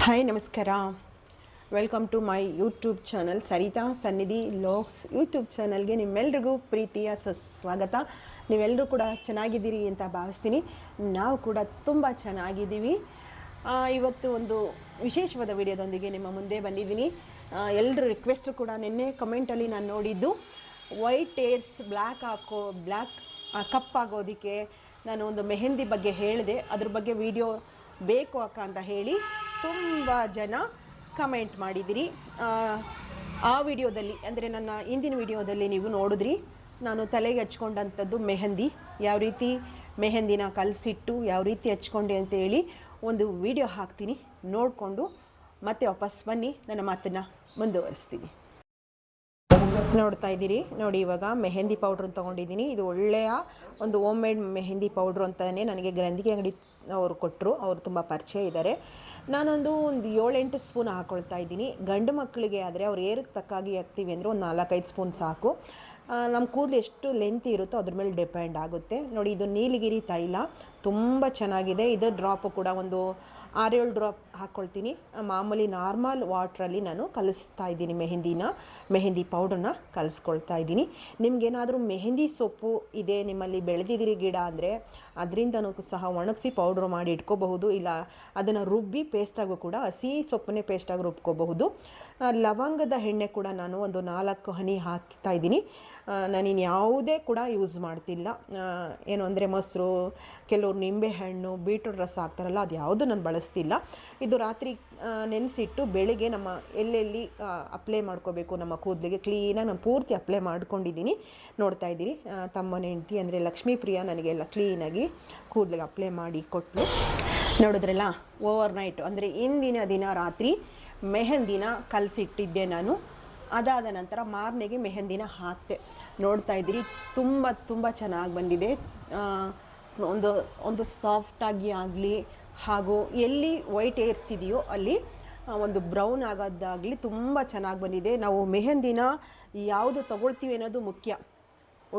Hi ನಮಸ್ಕಾರ. Welcome to my YouTube channel Sarita Sannidhi logs YouTube ಚಾನಲ್ಗೆ ನಿಮ್ಮೆಲ್ರಿಗೂ ಪ್ರೀತಿಯ ಸ್ವಾಗತ. ನೀವೆಲ್ಲರೂ ಕೂಡ ಚೆನ್ನಾಗಿದ್ದೀರಿ ಅಂತ ಭಾವಿಸ್ತೀನಿ. ನಾವು ಕೂಡ ತುಂಬ ಚೆನ್ನಾಗಿದ್ದೀವಿ. ಇವತ್ತು ಒಂದು ವಿಶೇಷವಾದ ವಿಡಿಯೋದೊಂದಿಗೆ ನಿಮ್ಮ ಮುಂದೆ ಬಂದಿದ್ದೀನಿ. ಎಲ್ಲರ ರಿಕ್ವೆಸ್ಟು ಕೂಡ ನಿನ್ನೆ ಕಮೆಂಟಲ್ಲಿ ನಾನು ನೋಡಿದ್ದು ವೈಟ್ ಏರ್ಸ್ ಬ್ಲ್ಯಾಕ್ ಕಪ್ಪಾಗೋದಕ್ಕೆ ನಾನು ಒಂದು ಮೆಹಂದಿ ಬಗ್ಗೆ ಹೇಳಿದೆ. ಅದ್ರ ಬಗ್ಗೆ ವಿಡಿಯೋ ಬೇಕು ಅಕ್ಕ ಅಂತ ಹೇಳಿ ತುಂಬ ಜನ ಕಮೆಂಟ್ ಮಾಡಿದಿರಿ. ಆ ವಿಡಿಯೋದಲ್ಲಿ ಅಂದರೆ ನನ್ನ ಹಿಂದಿನ ವಿಡಿಯೋದಲ್ಲಿ ನೀವು ನೋಡಿದ್ರಿ, ನಾನು ತಲೆಗೆ ಹಚ್ಕೊಂಡಂಥದ್ದು ಮೆಹಂದಿ, ಯಾವ ರೀತಿ ಮೆಹಂದಿನ ಕಲಸಿಟ್ಟು ಯಾವ ರೀತಿ ಹಚ್ಕೊಂಡೆ ಅಂತೇಳಿ ಒಂದು ವಿಡಿಯೋ ಹಾಕ್ತೀನಿ. ನೋಡಿಕೊಂಡು ಮತ್ತೆ ವಾಪಸ್ ಬನ್ನಿ, ನನ್ನ ಮಾತನ್ನು ಮುಂದುವರಿಸ್ತೀನಿ. ನೋಡ್ತಾ ಇದ್ದೀರಿ ನೋಡಿ, ಇವಾಗ ಮೆಹಂದಿ ಪೌಡ್ರ್ ತೊಗೊಂಡಿದ್ದೀನಿ. ಇದು ಒಳ್ಳೆಯ ಒಂದು ಹೋಮ್ ಮೇಡ್ ಮೆಹಂದಿ ಪೌಡ್ರು ಅಂತಲೇ ನನಗೆ ಗ್ರಂಥಿಗೆ ಅಂಗಡಿ ಅವರು ಕೊಟ್ಟರು. ಅವರು ತುಂಬ ಪರಿಚಯ ಇದ್ದಾರೆ. ನಾನೊಂದು 7-8 ಸ್ಪೂನ್ ಹಾಕ್ಕೊಳ್ತಾ ಇದ್ದೀನಿ. ಗಂಡು ಮಕ್ಕಳಿಗೆ ಆದರೆ ಅವ್ರು ಏರಕ್ಕೆ ತಕ್ಕಾಗಿ ಹಾಕ್ತೀವಿ ಅಂದರೆ ಒಂದು 4-5 ಸ್ಪೂನ್ ಸಾಕು. ನಮ್ಮ ಕೂದಲು ಎಷ್ಟು ಲೆಂತ್ ಇರುತ್ತೋ ಅದ್ರ ಮೇಲೆ ಡಿಪೆಂಡ್ ಆಗುತ್ತೆ. ನೋಡಿ, ಇದು ನೀಲಗಿರಿ ತೈಲ ತುಂಬ ಚೆನ್ನಾಗಿದೆ. ಇದು ಡ್ರಾಪು ಕೂಡ ಒಂದು 6-7 ಡ್ರಾಪ್ ಹಾಕ್ಕೊಳ್ತೀನಿ. ಮಾಮೂಲಿ ನಾರ್ಮಲ್ ವಾಟ್ರಲ್ಲಿ ನಾನು ಕಲಿಸ್ತಾ ಇದ್ದೀನಿ. ಮೆಹಂದಿ ಪೌಡ್ರನ್ನ ಕಲಿಸ್ಕೊಳ್ತಾ ಇದ್ದೀನಿ. ನಿಮಗೇನಾದರೂ ಮೆಹಂದಿ ಸೊಪ್ಪು ಇದೆ, ನಿಮ್ಮಲ್ಲಿ ಬೆಳೆದಿದ್ದೀರಿ ಗಿಡ ಅಂದರೆ ಅದರಿಂದನೂ ಸಹ ಒಣಗಿಸಿ ಪೌಡ್ರ್ ಮಾಡಿ ಇಟ್ಕೋಬಹುದು. ಇಲ್ಲ ಅದನ್ನು ರುಬ್ಬಿ ಪೇಸ್ಟಾಗೂ ಕೂಡ ಹಸಿ ಸೊಪ್ಪನ್ನೇ ಪೇಸ್ಟಾಗಿ ರುಬ್ಕೋಬಹುದು. ಲವಂಗದ ಎಣ್ಣೆ ಕೂಡ ನಾನು ಒಂದು 4 ಹನಿ ಹಾಕ್ತಾ ಇದ್ದೀನಿ. ನಾನಿನ್ನು ಯಾವುದೇ ಕೂಡ ಯೂಸ್ ಮಾಡ್ತಿಲ್ಲ. ಏನು ಅಂದರೆ ಮೊಸರು, ಕೆಲವರು ನಿಂಬೆಹಣ್ಣು, ಬೀಟ್ರೂಟ್ ರಸ ಹಾಕ್ತಾರಲ್ಲ, ಅದು ಯಾವುದು ನಾನು ಬಳಸ್ತಿಲ್ಲ. ಇದು ರಾತ್ರಿ ನೆನೆಸಿಟ್ಟು ಬೆಳಿಗ್ಗೆ ನಮ್ಮ ಎಲ್ಲೆಲ್ಲಿ ಅಪ್ಲೈ ಮಾಡ್ಕೋಬೇಕು ನಮ್ಮ ಕೂದಲಿಗೆ ಕ್ಲೀನಾಗಿ ನಾನು ಪೂರ್ತಿ ಅಪ್ಲೈ ಮಾಡ್ಕೊಂಡಿದ್ದೀನಿ. ನೋಡ್ತಾ ಇದ್ದೀರಿ, ತಮ್ಮನ ಹೆಂಡತಿ ಅಂದರೆ ಲಕ್ಷ್ಮೀ ಪ್ರಿಯಾ ನನಗೆಲ್ಲ ಕ್ಲೀನಾಗಿ ಕೂದಲಿಗೆ ಅಪ್ಲೈ ಮಾಡಿ ಕೊಟ್ಟಳು. ನೋಡಿದ್ರಲ್ಲ, ಓವರ್ ನೈಟ್ ಅಂದರೆ ಇಂದಿನ ದಿನ ರಾತ್ರಿ ಮೆಹಂದಿನ ಕಲಸಿಟ್ಟಿದ್ದೆ ನಾನು. ಅದಾದ ನಂತರ ಮಾರನೆಗೆ ಮೆಹಂದಿನ ಹಾಕ್ತೆ. ನೋಡ್ತಾ ಇದ್ದೀರಿ, ತುಂಬ ಚೆನ್ನಾಗಿ ಬಂದಿದೆ. ಒಂದು ಸಾಫ್ಟಾಗಿ ಆಗಲಿ, ಹಾಗೂ ಎಲ್ಲಿ ವೈಟ್ ಏರ್ಸ್ ಇದೆಯೋ ಅಲ್ಲಿ ಒಂದು ಬ್ರೌನ್ ಆಗೋದಾಗಲಿ ತುಂಬ ಚೆನ್ನಾಗಿ ಬಂದಿದೆ. ನಾವು ಮೆಹಂದಿನ ಯಾವುದು ತಗೊಳ್ತೀವಿ ಅನ್ನೋದು ಮುಖ್ಯ.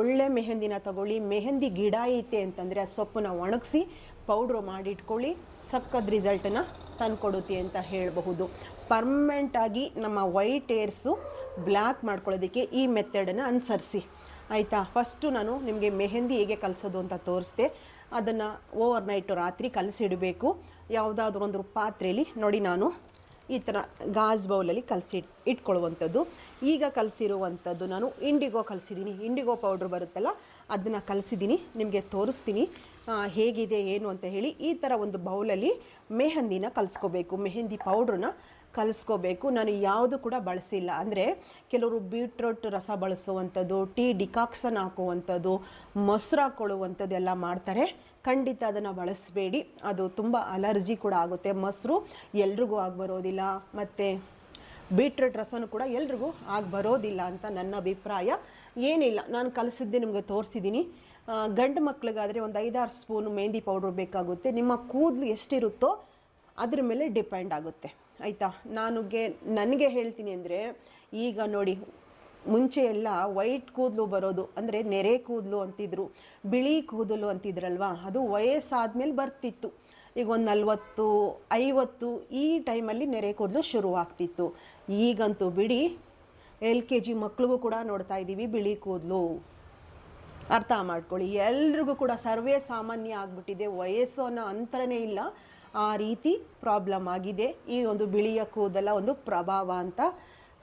ಒಳ್ಳೆ ಮೆಹಂದಿನ ತಗೊಳ್ಳಿ. ಮೆಹಂದಿ ಗಿಡ ಐತೆ ಅಂತಂದರೆ ಆ ಸೊಪ್ಪನ್ನ ಒಣಗಿಸಿ ಪೌಡ್ರು ಮಾಡಿಟ್ಕೊಳ್ಳಿ, ಸಕ್ಕದ ರಿಸಲ್ಟನ್ನು ತಂದುಕೊಡುತ್ತೆ ಅಂತ ಹೇಳಬಹುದು. ಪರ್ಮನೆಂಟಾಗಿ ನಮ್ಮ ವೈಟ್ ಏರ್ಸು ಬ್ಲ್ಯಾಕ್ ಮಾಡ್ಕೊಳ್ಳೋದಕ್ಕೆ ಈ ಮೆಥಡನ್ನು ಅನುಸರಿಸಿ, ಆಯಿತಾ. ಫಸ್ಟು ನಾನು ನಿಮಗೆ ಮೆಹಂದಿ ಹೇಗೆ ಕಲಿಸೋದು ಅಂತ ತೋರಿಸ್ದೆ. ಅದನ್ನು ಓವರ್ ನೈಟು ರಾತ್ರಿ ಕಲಸಿಡಬೇಕು. ಯಾವುದಾದ್ರೂ ಒಂದು ಪಾತ್ರೆಯಲ್ಲಿ ನೋಡಿ, ನಾನು ಈ ಥರ ಗಾಜ್ ಬೌಲಲ್ಲಿ ಇಟ್ಕೊಳ್ಳುವಂಥದ್ದು. ಈಗ ಕಲಸಿರುವಂಥದ್ದು ನಾನು ಇಂಡಿಗೋ ಕಲಿಸಿದ್ದೀನಿ. ಇಂಡಿಗೋ ಪೌಡ್ರ್ ಬರುತ್ತಲ್ಲ, ಅದನ್ನು ಕಲಿಸಿದ್ದೀನಿ. ನಿಮಗೆ ತೋರಿಸ್ತೀನಿ ಹೇಗಿದೆ ಏನು ಅಂತ ಹೇಳಿ. ಈ ಥರ ಒಂದು ಬೌಲಲ್ಲಿ ಮೆಹಂದಿನ ಕಲಿಸ್ಕೋಬೇಕು, ಮೆಹಂದಿ ಪೌಡ್ರನ್ನ ಕಲಿಸ್ಕೋಬೇಕು. ನಾನು ಯಾವುದು ಕೂಡ ಬಳಸಿಲ್ಲ. ಅಂದರೆ ಕೆಲವರು ಬೀಟ್ರೂಟ್ ರಸ ಬಳಸುವಂಥದ್ದು, ಟೀ ಡಿಕಾಕ್ಸನ್ ಹಾಕುವಂಥದ್ದು, ಮೊಸರು ಹಾಕ್ಕೊಳ್ಳುವಂಥದ್ದು ಎಲ್ಲ ಮಾಡ್ತಾರೆ. ಖಂಡಿತ ಅದನ್ನು ಬಳಸಬೇಡಿ. ಅದು ತುಂಬ ಅಲರ್ಜಿ ಕೂಡ ಆಗುತ್ತೆ. ಮೊಸರು ಎಲ್ರಿಗೂ ಆಗಿಬರೋದಿಲ್ಲ, ಮತ್ತು ಬೀಟ್ರೂಟ್ ರಸನೂ ಕೂಡ ಎಲ್ರಿಗೂ ಆಗಿಬರೋದಿಲ್ಲ ಅಂತ ನನ್ನ ಅಭಿಪ್ರಾಯ. ಏನಿಲ್ಲ, ನಾನು ಕಲಿಸಿದ್ದೆ ನಿಮಗೆ ತೋರಿಸಿದ್ದೀನಿ. ಗಂಡು ಮಕ್ಕಳಿಗಾದರೆ ಒಂದು 5-6 ಸ್ಪೂನು ಮೆಹಂದಿ ಪೌಡ್ರ್ ಬೇಕಾಗುತ್ತೆ. ನಿಮ್ಮ ಕೂದಲು ಎಷ್ಟಿರುತ್ತೋ ಅದ್ರ ಮೇಲೆ ಡಿಪೆಂಡ್ ಆಗುತ್ತೆ, ಆಯಿತಾ. ನನಗೆ ಹೇಳ್ತೀನಿ ಅಂದರೆ, ಈಗ ನೋಡಿ, ಮುಂಚೆ ಎಲ್ಲ ವೈಟ್ ಕೂದಲು ಬರೋದು ಅಂದರೆ ನೆರೆ ಕೂದಲು ಅಂತಿದ್ರು, ಬಿಳಿ ಕೂದಲು ಅಂತಿದ್ರಲ್ವ, ಅದು ವಯಸ್ಸಾದ್ಮೇಲೆ ಬರ್ತಿತ್ತು. ಈಗ ಒಂದು 40-50 ಈ ಟೈಮಲ್ಲಿ ನೆರೆ ಕೂದಲು ಶುರುವಾಗ್ತಿತ್ತು. ಈಗಂತೂ ಬಿಡಿ, LKG ಮಕ್ಳಿಗೂ ಕೂಡ ನೋಡ್ತಾ ಇದ್ದೀವಿ ಬಿಳಿ ಕೂದಲು. ಅರ್ಥ ಮಾಡ್ಕೊಳ್ಳಿ, ಎಲ್ರಿಗೂ ಕೂಡ ಸರ್ವೇ ಸಾಮಾನ್ಯ ಆಗಿಬಿಟ್ಟಿದೆ. ವಯಸ್ಸು ಅನ್ನೋ ಅಂತರನೇ ಇಲ್ಲ, ಆ ರೀತಿ ಪ್ರಾಬ್ಲಮ್ ಆಗಿದೆ. ಈ ಒಂದು ಬಿಳಿಯ ಕೂದಲ ಒಂದು ಪ್ರಭಾವ ಅಂತ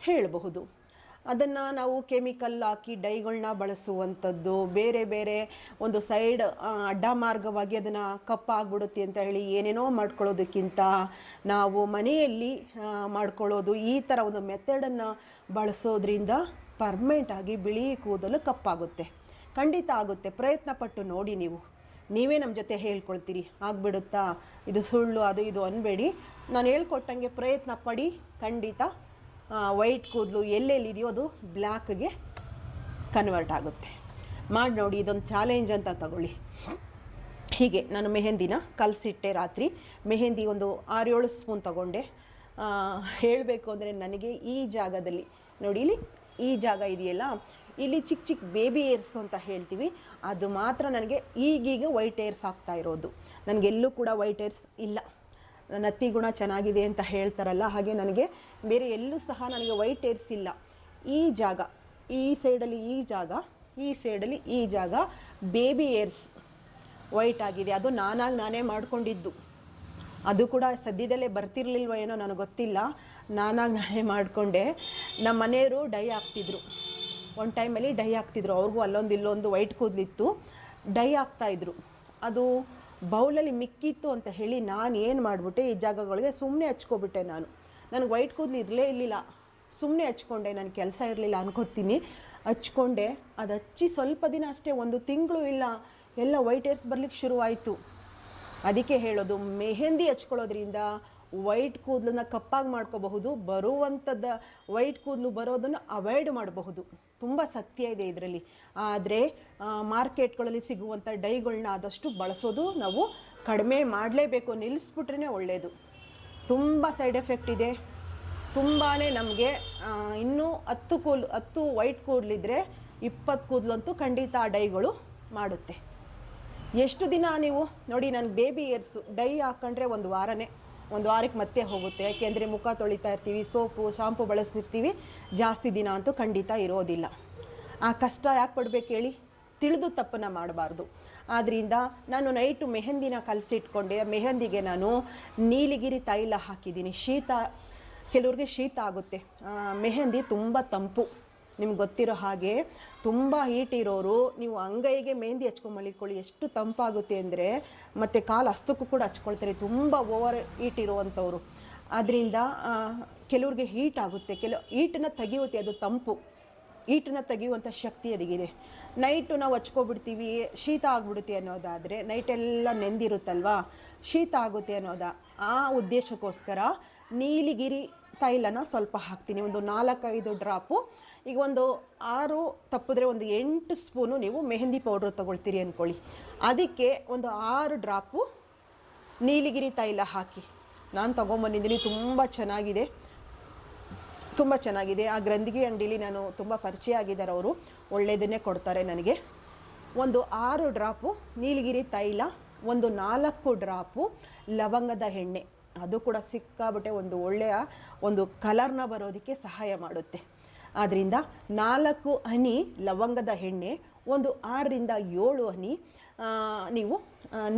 ಹೇಳಬಹುದು. ಅದನ್ನು ನಾವು ಕೆಮಿಕಲ್ ಹಾಕಿ ಡೈಗಳನ್ನ ಬಳಸುವಂಥದ್ದು, ಬೇರೆ ಒಂದು ಸೈಡ್ ಅಡ್ಡ ಮಾರ್ಗವಾಗಿ ಅದನ್ನು ಕಪ್ಪಾಗ್ಬಿಡುತ್ತೆ ಅಂತ ಹೇಳಿ ಏನೇನೋ ಮಾಡ್ಕೊಳ್ಳೋದಕ್ಕಿಂತ ನಾವು ಮನೆಯಲ್ಲಿ ಮಾಡ್ಕೊಳ್ಳೋದು, ಈ ಥರ ಒಂದು ಮೆಥಡನ್ನು ಬಳಸೋದ್ರಿಂದ ಪರ್ಮನೆಂಟಾಗಿ ಬಿಳಿ ಕೂದಲು ಕಪ್ಪಾಗುತ್ತೆ. ಖಂಡಿತ ಆಗುತ್ತೆ. ಪ್ರಯತ್ನ ಪಟ್ಟು ನೋಡಿ. ನೀವೇ ನಮ್ಮ ಜೊತೆ ಹೇಳ್ಕೊಳ್ತೀರಿ ಆಗಿಬಿಡುತ್ತಾ, ಇದು ಸುಳ್ಳು, ಅದು ಇದು ಅನ್ಬೇಡಿ. ನಾನು ಹೇಳ್ಕೊಟ್ಟಂಗೆ ಪ್ರಯತ್ನ ಪಡಿ. ಖಂಡಿತ ವೈಟ್ ಕೂದಲು ಎಲ್ಲೆಲ್ಲಿದೆಯೋ ಅದು ಬ್ಲ್ಯಾಕ್ಗೆ ಕನ್ವರ್ಟ್ ಆಗುತ್ತೆ. ಮಾಡಿ ನೋಡಿ, ಇದೊಂದು ಚಾಲೆಂಜ್ ಅಂತ ತಗೊಳ್ಳಿ. ಹೀಗೆ ನಾನು ಮೆಹಂದಿನ ಕಲಸಿಟ್ಟೆ ರಾತ್ರಿ. ಮೆಹಂದಿ ಒಂದು 6-7 ಸ್ಪೂನ್ ತಗೊಂಡೆ. ಹೇಳಬೇಕು ಅಂದರೆ ನನಗೆ ಈ ಜಾಗದಲ್ಲಿ ನೋಡಿ, ಇಲ್ಲಿ ಈ ಜಾಗ ಇದೆಯಲ್ಲ, ಇಲ್ಲಿ ಚಿಕ್ಕ ಬೇಬಿ ಏರ್ಸ್ ಅಂತ ಹೇಳ್ತೀವಿ, ಅದು ಮಾತ್ರ ನನಗೆ ಈಗೀಗ ವೈಟ್ ಏರ್ಸ್ ಆಗ್ತಾ ಇರೋದು. ನನಗೆಲ್ಲೂ ಕೂಡ ವೈಟ್ ಏರ್ಸ್ ಇಲ್ಲ. ನತ್ತಿ ಗುಣ ಚೆನ್ನಾಗಿದೆ ಅಂತ ಹೇಳ್ತಾರಲ್ಲ, ಹಾಗೆ ನನಗೆ ಬೇರೆ ಎಲ್ಲೂ ಸಹ ನನಗೆ ವೈಟ್ ಏರ್ಸ್ ಇಲ್ಲ. ಈ ಜಾಗ, ಈ ಸೈಡಲ್ಲಿ ಈ ಜಾಗ, ಈ ಸೈಡಲ್ಲಿ ಈ ಜಾಗ ಬೇಬಿ ಏರ್ಸ್ ವೈಟ್ ಆಗಿದೆ. ಅದು ನಾನೇ ಮಾಡ್ಕೊಂಡಿದ್ದು. ಅದು ಕೂಡ ಸದ್ಯದಲ್ಲೇ ಬರ್ತಿರ್ಲಿಲ್ವ ಏನೋ ನನಗೆ ಗೊತ್ತಿಲ್ಲ, ನಾನೇ ಮಾಡಿಕೊಂಡೆ. ನಮ್ಮ ಮನೆಯವರು ಡೈ ಹಾಕ್ತಿದ್ರು, ಒಂದು ಟೈಮಲ್ಲಿ ಡೈ ಹಾಕ್ತಿದ್ರು. ಅವ್ರಿಗೂ ಅಲ್ಲೊಂದು ಇಲ್ಲೊಂದು ವೈಟ್ ಕೂದಲಿತ್ತು, ಡೈ ಹಾಕ್ತಾಯಿದ್ರು. ಅದು ಬೌಲಲ್ಲಿ ಮಿಕ್ಕಿತ್ತು ಅಂತ ಹೇಳಿ ನಾನು ಏನು ಮಾಡಿಬಿಟ್ಟೆ, ಈ ಜಾಗಗಳಿಗೆ ಸುಮ್ಮನೆ ಹಚ್ಕೊಬಿಟ್ಟೆ. ನನಗೆ ವೈಟ್ ಕೂದಲು ಇರಲಿಲ್ಲ, ಸುಮ್ಮನೆ ಹಚ್ಕೊಂಡೆ. ನನ್ನ ಕೆಲಸ ಇರಲಿಲ್ಲ ಅನ್ಕೋತೀನಿ, ಹಚ್ಕೊಂಡೆ. ಅದು ಹಚ್ಚಿ ಸ್ವಲ್ಪ ದಿನ ಅಷ್ಟೇ, 1 ತಿಂಗಳು ಇಲ್ಲ, ಎಲ್ಲ ವೈಟ್ ಏರ್ಸ್ ಬರಲಿಕ್ಕೆ ಶುರುವಾಯಿತು. ಅದಕ್ಕೆ ಹೇಳೋದು, ಮೆಹಂದಿ ಹಚ್ಕೊಳ್ಳೋದ್ರಿಂದ ವೈಟ್ ಕೂದಲನ್ನ ಕಪ್ಪಾಗಿ ಮಾಡ್ಕೋಬಹುದು, ಬರುವಂಥದ್ದು ವೈಟ್ ಕೂದಲು ಬರೋದನ್ನು ಅವಾಯ್ಡ್ ಮಾಡಬಹುದು. ತುಂಬ ಸತ್ಯ ಇದೆ ಇದರಲ್ಲಿ. ಆದರೆ ಮಾರ್ಕೆಟ್ಗಳಲ್ಲಿ ಸಿಗುವಂಥ ಡೈಗಳನ್ನ ಆದಷ್ಟು ಬಳಸೋದು ನಾವು ಕಡಿಮೆ ಮಾಡಲೇಬೇಕು, ನಿಲ್ಲಿಸ್ಬಿಟ್ರೇ ಒಳ್ಳೆಯದು. ತುಂಬ ಸೈಡ್ ಎಫೆಕ್ಟ್ ಇದೆ. ತುಂಬಾ ನಮಗೆ ಇನ್ನೂ 10 ವೈಟ್ ಕೂದಲಿದ್ರೆ 20 ಕೂದಲಂತೂ ಖಂಡಿತ ಆ ಡೈಗಳು ಮಾಡುತ್ತೆ. ಎಷ್ಟು ದಿನ ನೀವು ನೋಡಿ, ನನಗೆ ಬೇಬಿ ಏರ್ಸು ಡೈ ಹಾಕ್ಕೊಂಡ್ರೆ ಒಂದು ವಾರಕ್ಕೆ ಮತ್ತೆ ಹೋಗುತ್ತೆ. ಯಾಕೆಂದರೆ ಮುಖ ತೊಳಿತಾ ಇರ್ತೀವಿ, ಸೋಪು ಶಾಂಪು ಬಳಸ್ತಿರ್ತೀವಿ, ಜಾಸ್ತಿ ದಿನ ಅಂತೂ ಖಂಡಿತ ಇರೋದಿಲ್ಲ. ಆ ಕಷ್ಟ ಯಾಕೆ ಪಡ್ಬೇಕು ಹೇಳಿ? ತಿಳಿದು ತಪ್ಪನ್ನು ಮಾಡಬಾರ್ದು. ಆದ್ದರಿಂದ ನಾನು ನೈಟು ಮೆಹಂದಿನ ಕಲಸಿಟ್ಕೊಂಡೆ. ಮೆಹಂದಿಗೆ ನಾನು ನೀಲಗಿರಿ ತೈಲ ಹಾಕಿದ್ದೀನಿ. ಕೆಲವ್ರಿಗೆ ಶೀತ ಆಗುತ್ತೆ. ಮೆಹಂದಿ ತುಂಬ ತಂಪು, ನಿಮ್ಗೆ ಗೊತ್ತಿರೋ ಹಾಗೆ. ತುಂಬ ಹೀಟ್ ಇರೋರು ನೀವು ಅಂಗೈಗೆ ಮೆಹಂದಿ ಹಚ್ಕೊಂಡು ಮಲಿಕೊಳ್ಳಿ, ಎಷ್ಟು ತಂಪಾಗುತ್ತೆ ಅಂದರೆ. ಮತ್ತು ಕಾಲು ಹಸ್ತಕ್ಕೂ ಕೂಡ ಹಚ್ಕೊಳ್ತಾರೆ, ತುಂಬ ಓವರ್ ಹೀಟ್ ಇರುವಂಥವ್ರು. ಅದರಿಂದ ಕೆಲವ್ರಿಗೆ ಹೀಟ್ ಆಗುತ್ತೆ, ಹೀಟನ್ನು ತೆಗೆಯುತ್ತೆ. ಅದು ತಂಪು, ಹೀಟನ್ನು ತೆಗೆಯುವಂಥ ಶಕ್ತಿ ಅದಕ್ಕಿದೆ. ನೈಟು ನಾವು ಹಚ್ಕೊಬಿಡ್ತೀವಿ, ಶೀತ ಆಗಿಬಿಡುತ್ತೆ ಅನ್ನೋದಾದರೆ, ನೈಟೆಲ್ಲ ನೆಂದಿರುತ್ತಲ್ವ, ಶೀತ ಆಗುತ್ತೆ ಆ ಉದ್ದೇಶಕ್ಕೋಸ್ಕರ ನೀಲಗಿರಿ ತೈಲನ ಸ್ವಲ್ಪ ಹಾಕ್ತೀನಿ, ಒಂದು 4-5 ಡ್ರಾಪು. ಈಗ ಒಂದು 6 ತಪ್ಪಿದ್ರೆ ಒಂದು 8 ಸ್ಪೂನು ನೀವು ಮೆಹಂದಿ ಪೌಡ್ರ್ ತೊಗೊಳ್ತೀರಿ ಅಂದ್ಕೊಳ್ಳಿ. ಅದಕ್ಕೆ ಒಂದು 6 ಡ್ರಾಪು ನೀಲಗಿರಿ ತೈಲ ಹಾಕಿ ನಾನು ತೊಗೊಂಬಂದಿದ್ದೀನಿ. ತುಂಬ ಚೆನ್ನಾಗಿದೆ. ಆ ಗ್ರಂಥಿಗೆ ಅಂಗಡಿಲಿ ನಾನು ತುಂಬ ಪರಿಚಯ ಆಗಿದ್ದಾರೆ, ಅವರು ಒಳ್ಳೆಯದನ್ನೇ ಕೊಡ್ತಾರೆ ನನಗೆ. ಒಂದು 6 ಡ್ರಾಪು ನೀಲಗಿರಿ ತೈಲ, ಒಂದು 4 ಡ್ರಾಪು ಲವಂಗದ ಎಣ್ಣೆ. ಅದು ಕೂಡ ಸಿಕ್ಕಾಬಿಟ್ಟೆ ಒಂದು ಒಳ್ಳೆಯ ಒಂದು ಕಲರ್ನ ಬರೋದಕ್ಕೆ ಸಹಾಯ ಮಾಡುತ್ತೆ. ಆದ್ದರಿಂದ 4 ಹನಿ ಲವಂಗದ ಎಣ್ಣೆ, ಒಂದು 6-7 ಹನಿ ನೀವು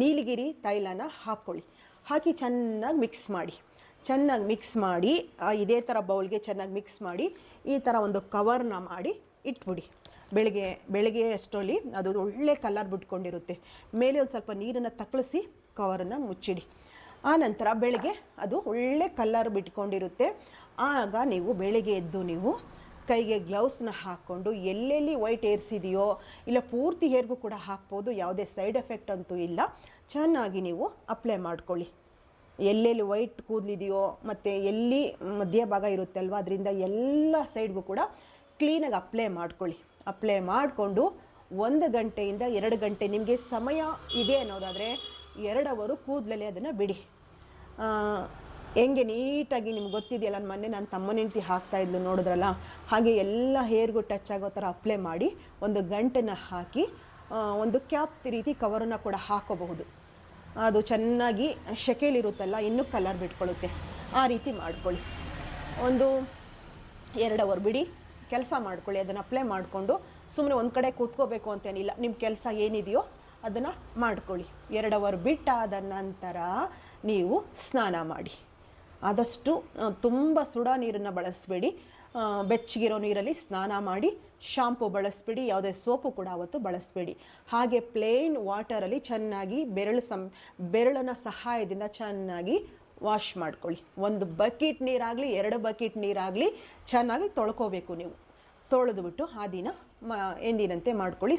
ನೀಲಗಿರಿ ತೈಲನ ಹಾಕ್ಕೊಳ್ಳಿ. ಹಾಕಿ ಚೆನ್ನಾಗಿ ಮಿಕ್ಸ್ ಮಾಡಿ ಇದೇ ಥರ ಬೌಲ್ಗೆ ಚೆನ್ನಾಗಿ ಮಿಕ್ಸ್ ಮಾಡಿ ಈ ಥರ ಒಂದು ಕವರ್ನ ಮಾಡಿ ಇಟ್ಬಿಡಿ. ಬೆಳಗ್ಗೆ ಅಷ್ಟರಲ್ಲಿ ಅದು ಒಳ್ಳೆ ಕಲರ್ ಬಿಟ್ಕೊಂಡಿರುತ್ತೆ. ಮೇಲೆ ಒಂದು ಸ್ವಲ್ಪ ನೀರನ್ನು ತಕ್ಕಳಿಸಿ ಕವರನ್ನು ಮುಚ್ಚಿಡಿ. ಆ ನಂತರ ಬೆಳಗ್ಗೆ ಅದು ಒಳ್ಳೆ ಕಲರ್ ಬಿಟ್ಕೊಂಡಿರುತ್ತೆ. ಆಗ ನೀವು ಬೆಳಗ್ಗೆ ಎದ್ದು ನೀವು ಕೈಗೆ ಗ್ಲೌಸ್ನ ಹಾಕ್ಕೊಂಡು ಎಲ್ಲೆಲ್ಲಿ ವೈಟ್ ಏರ್ಸ್ ಇದೆಯೋ, ಇಲ್ಲ ಪೂರ್ತಿ ಹೇರ್ಗೂ ಕೂಡ ಹಾಕ್ಬೋದು, ಯಾವುದೇ ಸೈಡ್ ಎಫೆಕ್ಟ್ ಅಂತೂ ಇಲ್ಲ. ಚೆನ್ನಾಗಿ ನೀವು ಅಪ್ಲೈ ಮಾಡ್ಕೊಳ್ಳಿ. ಎಲ್ಲೆಲ್ಲಿ ವೈಟ್ ಕೂದಲಿದೆಯೋ ಮತ್ತು ಎಲ್ಲಿ ಮಧ್ಯಭಾಗ ಇರುತ್ತೆ ಅಲ್ವ, ಅದರಿಂದ ಎಲ್ಲ ಸೈಡ್ಗೂ ಕೂಡ ಕ್ಲೀನಾಗಿ ಅಪ್ಲೈ ಮಾಡಿಕೊಂಡು 1 ಗಂಟೆಯಿಂದ 2 ಗಂಟೆ ನಿಮಗೆ ಸಮಯ ಇದೆ ಅನ್ನೋದಾದರೆ 2 ಅವರು ಕೂದಲಲ್ಲಿ ಅದನ್ನು ಬಿಡಿ. ಹೆಂಗೆ ನೀಟಾಗಿ ನಿಮ್ಗೆ ಗೊತ್ತಿದೆಯಲ್ಲ, ನನ್ನ ತಮ್ಮನ ಹೆಂಡತಿ ಹಾಕ್ತಾಯಿದ್ಲು ನೋಡಿದ್ರಲ್ಲ, ಹಾಗೆ ಎಲ್ಲ ಹೇರ್ಗೂ ಟಚ್ ಆಗೋ ಥರ ಅಪ್ಲೈ ಮಾಡಿ 1 ಗಂಟೆನ ಹಾಕಿ ಒಂದು ಕ್ಯಾಪ್ ರೀತಿ ಕವರನ್ನು ಕೂಡ ಹಾಕೋಬಹುದು. ಅದು ಚೆನ್ನಾಗಿ ಶೆಕೆಲಿರುತ್ತಲ್ಲ, ಇನ್ನೂ ಕಲರ್ ಬಿಟ್ಕೊಳ್ಳುತ್ತೆ. ಆ ರೀತಿ ಮಾಡ್ಕೊಳ್ಳಿ. ಒಂದು 2 ಅವರ್ ಬಿಡಿ, ಕೆಲಸ ಮಾಡ್ಕೊಳ್ಳಿ. ಅದನ್ನು ಅಪ್ಲೈ ಮಾಡಿಕೊಂಡು ಸುಮ್ಮನೆ ಒಂದು ಕಡೆ ಕೂತ್ಕೋಬೇಕು ಅಂತೇನಿಲ್ಲ, ನಿಮ್ಮ ಕೆಲಸ ಏನಿದೆಯೋ ಅದನ್ನು ಮಾಡ್ಕೊಳ್ಳಿ. 2 ಅವರ್ ಬಿಟ್ಟಾದ ನಂತರ ನೀವು ಸ್ನಾನ ಮಾಡಿ. ಆದಷ್ಟು ತುಂಬ ಸುಡ ನೀರನ್ನು ಬಳಸಬೇಡಿ, ಬೆಚ್ಚಗಿರೋ ನೀರಲ್ಲಿ ಸ್ನಾನ ಮಾಡಿ. ಶಾಂಪು ಬಳಸಬೇಡಿ, ಯಾವುದೇ ಸೋಪು ಕೂಡ ಅವತ್ತು ಬಳಸಬೇಡಿ. ಹಾಗೆ ಪ್ಲೇನ್ ವಾಟರಲ್ಲಿ ಚೆನ್ನಾಗಿ ಬೆರಳಿನ ಸಹಾಯದಿಂದ ಚೆನ್ನಾಗಿ ವಾಶ್ ಮಾಡ್ಕೊಳ್ಳಿ. 1 ಬಕೆಟ್ ನೀರಾಗಲಿ 2 ಬಕೆಟ್ ನೀರಾಗಲಿ ಚೆನ್ನಾಗಿ ತೊಳ್ಕೋಬೇಕು. ನೀವು ತೊಳೆದುಬಿಟ್ಟು ಆ ದಿನ ಎಂದಿನಂತೆ ಮಾಡ್ಕೊಳ್ಳಿ.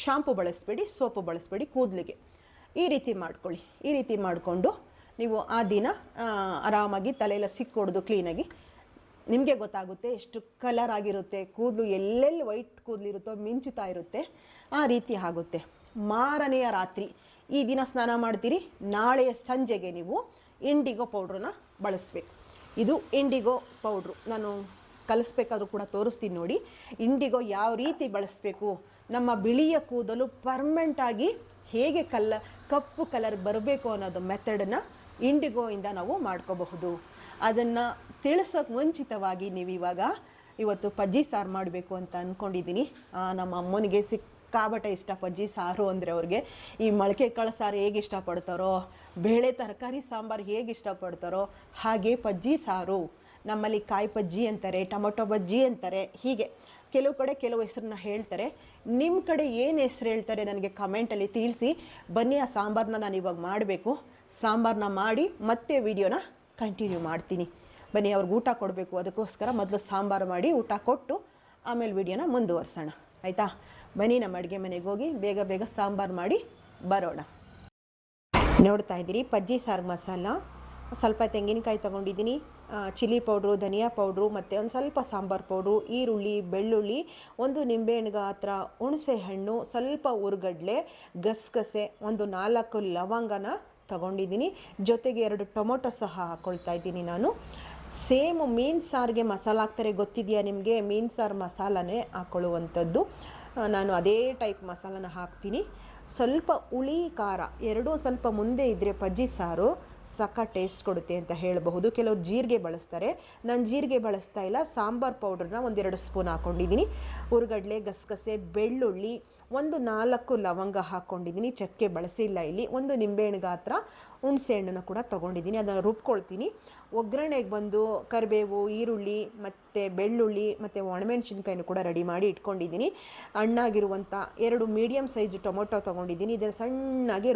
ಶಾಂಪು ಬಳಸಬೇಡಿ, ಸೋಪು ಬಳಸಬೇಡಿ ಕೂದಲಿಗೆ. ಈ ರೀತಿ ಮಾಡ್ಕೊಳ್ಳಿ. ಈ ರೀತಿ ಮಾಡಿಕೊಂಡು ನೀವು ಆ ದಿನ ಆರಾಮಾಗಿ ತಲೆಯೆಲ್ಲ ಸಿಕ್ಕೊಡ್ದು ಕ್ಲೀನಾಗಿ ನಿಮಗೆ ಗೊತ್ತಾಗುತ್ತೆ ಎಷ್ಟು ಕಲರ್ ಆಗಿರುತ್ತೆ ಕೂದಲು. ಎಲ್ಲೆಲ್ಲಿ ವೈಟ್ ಕೂದಲಿರುತ್ತೋ ಮಿಂಚುತ್ತಾ ಇರುತ್ತೆ, ಆ ರೀತಿ ಆಗುತ್ತೆ. ಮಾರನೆಯ ರಾತ್ರಿ ಈ ದಿನ ಸ್ನಾನ ಮಾಡ್ತೀರಿ, ನಾಳೆಯ ಸಂಜೆಗೆ ನೀವು ಇಂಡಿಗೋ ಪೌಡ್ರನ್ನ ಬಳಸಬೇಕು. ಇದು ಇಂಡಿಗೋ ಪೌಡ್ರು ನಾನು ಕಲಿಸ್ಬೇಕಾದ್ರೂ ಕೂಡ ತೋರಿಸ್ತೀನಿ ನೋಡಿ. ಇಂಡಿಗೋ ಯಾವ ರೀತಿ ಬಳಸಬೇಕು, ನಮ್ಮ ಬಿಳಿಯ ಕೂದಲು ಪರ್ಮನೆಂಟಾಗಿ ಹೇಗೆ ಕಪ್ಪು ಕಲರ್ ಬರಬೇಕು ಅನ್ನೋದು ಮೆಥಡನ್ನು ಇಂಡಿಗೋಯಿಂದ ನಾವು ಮಾಡ್ಕೋಬಹುದು. ಅದನ್ನು ತಿಳಿಸೋಕೆ ಮುಂಚಿತವಾಗಿ ಇವತ್ತು ಪಜ್ಜಿ ಸಾರು ಮಾಡಬೇಕು ಅಂತ ಅಂದ್ಕೊಂಡಿದ್ದೀನಿ. ನಮ್ಮ ಅಮ್ಮನಿಗೆ ಸಿಕ್ಕಾಬಟ್ಟೆ ಇಷ್ಟ ಪಜ್ಜಿ ಸಾರು ಅಂದರೆ. ಅವ್ರಿಗೆ ಈ ಮೊಳಕೆ ಕಾಳು ಸಾರು ಹೇಗೆ ಇಷ್ಟಪಡ್ತಾರೋ, ಬೇಳೆ ತರಕಾರಿ ಸಾಂಬಾರು ಹೇಗೆ ಇಷ್ಟಪಡ್ತಾರೋ ಹಾಗೆ ಪಜ್ಜಿ ಸಾರು. ನಮ್ಮಲ್ಲಿ ಕಾಯಿ ಪಜ್ಜಿ ಅಂತಾರೆ, ಟೊಮೊಟೊ ಬಜ್ಜಿ ಅಂತಾರೆ, ಹೀಗೆ ಕೆಲವು ಕಡೆ ಕೆಲವು ಹೆಸರನ್ನ ಹೇಳ್ತಾರೆ. ನಿಮ್ಮ ಕಡೆ ಏನು ಹೆಸ್ರು ಹೇಳ್ತಾರೆ ನನಗೆ ಕಮೆಂಟಲ್ಲಿ ತಿಳಿಸಿ. ಬನ್ನಿ, ಆ ಸಾಂಬಾರನ್ನ ನಾನು ಇವಾಗ ಮಾಡಬೇಕು. ಸಾಂಬಾರನ್ನ ಮಾಡಿ ಮತ್ತೆ ವಿಡಿಯೋನ ಕಂಟಿನ್ಯೂ ಮಾಡ್ತೀನಿ. ಬನ್ನಿ, ಅವ್ರಿಗೆ ಊಟ ಕೊಡಬೇಕು, ಅದಕ್ಕೋಸ್ಕರ ಮೊದಲು ಸಾಂಬಾರು ಮಾಡಿ ಊಟ ಕೊಟ್ಟು ಆಮೇಲೆ ವಿಡಿಯೋನ ಮುಂದುವರ್ಸೋಣ, ಆಯಿತಾ? ಬನ್ನಿ, ನಮ್ಮ ಅಡುಗೆ ಮನೆಗೆ ಹೋಗಿ ಬೇಗ ಬೇಗ ಸಾಂಬಾರು ಮಾಡಿ ಬರೋಣ. ನೋಡ್ತಾ ಇದ್ದೀರಿ ಪಜ್ಜಿ ಸಾರು ಮಸಾಲ. ಸ್ವಲ್ಪ ತೆಂಗಿನಕಾಯಿ ತೊಗೊಂಡಿದ್ದೀನಿ, ಚಿಲ್ಲಿ ಪೌಡ್ರು, ಧನಿಯಾ ಪೌಡ್ರು, ಮತ್ತು ಒಂದು ಸ್ವಲ್ಪ ಸಾಂಬಾರು ಪೌಡ್ರು, ಈರುಳ್ಳಿ, ಬೆಳ್ಳುಳ್ಳಿ, ಒಂದು ನಿಂಬೆಹಣ್ಣು ಗಾತ್ರ ಹುಣಸೆ ಹಣ್ಣು, ಸ್ವಲ್ಪ ಉರ್ಗಡ್ಲೆ, ಗಸಗಸೆ, ಒಂದು 4 ಲವಂಗನ ತೊಗೊಂಡಿದ್ದೀನಿ. ಜೊತೆಗೆ 2 ಟೊಮೊಟೊ ಸಹ ಹಾಕ್ಕೊಳ್ತಾ ಇದ್ದೀನಿ ನಾನು. ಸೇಮ್ ಮೀನು ಸಾರಿಗೆ ಮಸಾಲ ಹಾಕ್ತಾರೆ, ಗೊತ್ತಿದೆಯಾ ನಿಮಗೆ? ಮೀನು ಸಾರು ಮಸಾಲನೇ ಹಾಕ್ಕೊಳ್ಳುವಂಥದ್ದು. ನಾನು ಅದೇ ಟೈಪ್ ಮಸಾಲನ ಹಾಕ್ತೀನಿ. ಸ್ವಲ್ಪ ಹುಳಿ ಖಾರ ಎರಡೂ ಸ್ವಲ್ಪ ಮುಂದೆ ಇದ್ದರೆ ಪಜ್ಜಿ ಸಾರು ಸಕ್ಕ ಟೇಸ್ಟ್ ಕೊಡುತ್ತೆ ಅಂತ ಹೇಳಬಹುದು. ಕೆಲವರು ಜೀರಿಗೆ ಬಳಸ್ತಾರೆ, ನಾನು ಜೀರಿಗೆ ಬಳಸ್ತಾ ಇಲ್ಲ. ಸಾಂಬಾರು ಪೌಡ್ರನ್ನ 1-2 ಸ್ಪೂನ್ ಹಾಕ್ಕೊಂಡಿದ್ದೀನಿ. ಉರ್ಗಡ್ಲೆ, ಗಸಗಸೆ, ಬೆಳ್ಳುಳ್ಳಿ, ಒಂದು 4 ಲವಂಗ ಹಾಕ್ಕೊಂಡಿದ್ದೀನಿ. ಚಕ್ಕೆ ಬಳಸಿಲ್ಲ ಇಲ್ಲಿ. ಒಂದು ನಿಂಬೆಹಣ್ಣು ಗಾತ್ರ ಹುಣಸೆ ಹಣ್ಣನ್ನು ಕೂಡ ತೊಗೊಂಡಿದ್ದೀನಿ. ಅದನ್ನು ರುಬ್ಕೊಳ್ತೀನಿ. ಒಗ್ಗರಣೆಗೆ ಬಂದು ಕರಿಬೇವು, ಈರುಳ್ಳಿ ಮತ್ತು ಬೆಳ್ಳುಳ್ಳಿ ಮತ್ತು ಒಣಮೆಣ್ಸಿನ್ಕಾಯಿನೂ ಕೂಡ ರೆಡಿ ಮಾಡಿ ಇಟ್ಕೊಂಡಿದ್ದೀನಿ. ಹಣ್ಣಾಗಿರುವಂಥ 2 ಮೀಡಿಯಮ್ ಸೈಜ್ ಟೊಮೊಟೊ ತೊಗೊಂಡಿದ್ದೀನಿ. ಇದನ್ನು ಸಣ್ಣಾಗಿ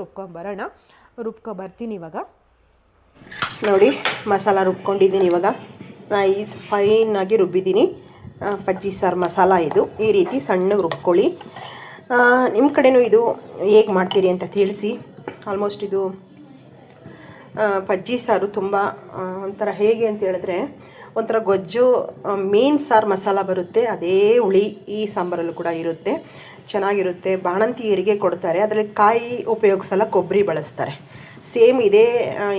ರುಬ್ಕೊಬರ್ತೀನಿ ಇವಾಗ. ನೋಡಿ, ಮಸಾಲ ರುಬ್ಕೊಂಡಿದ್ದೀನಿ ಇವಾಗ. ನೈಸ್ ಫೈನಾಗಿ ರುಬ್ಬಿದ್ದೀನಿ. ಪಜ್ಜಿ ಸಾರು ಮಸಾಲ ಇದು. ಈ ರೀತಿ ಸಣ್ಣಗೆ ರುಬ್ಕೊಳ್ಳಿ. ನಿಮ್ಮ ಕಡೆನೂ ಇದು ಹೇಗೆ ಮಾಡ್ತೀರಿ ಅಂತ ತಿಳಿಸಿ. ಆಲ್ಮೋಸ್ಟ್ ಇದು ಪಜ್ಜಿ ಸಾರು ತುಂಬ ಒಂಥರ ಹೇಗೆ ಅಂತ ಹೇಳಿದ್ರೆ, ಒಂಥರ ಗೊಜ್ಜು ಮೀನು ಸಾರು ಮಸಾಲ ಬರುತ್ತೆ, ಅದೇ ಹುಳಿ ಈ ಸಾಂಬಾರಲ್ಲೂ ಕೂಡ ಇರುತ್ತೆ, ಚೆನ್ನಾಗಿರುತ್ತೆ. ಬಾಣಂತಿಯರಿಗೆ ಕೊಡ್ತಾರೆ. ಅದರಲ್ಲಿ ಕಾಯಿ ಉಪಯೋಗಿಸಲ್ಲ, ಕೊಬ್ಬರಿ ಬಳಸ್ತಾರೆ. ಸೇಮ್ ಇದೇ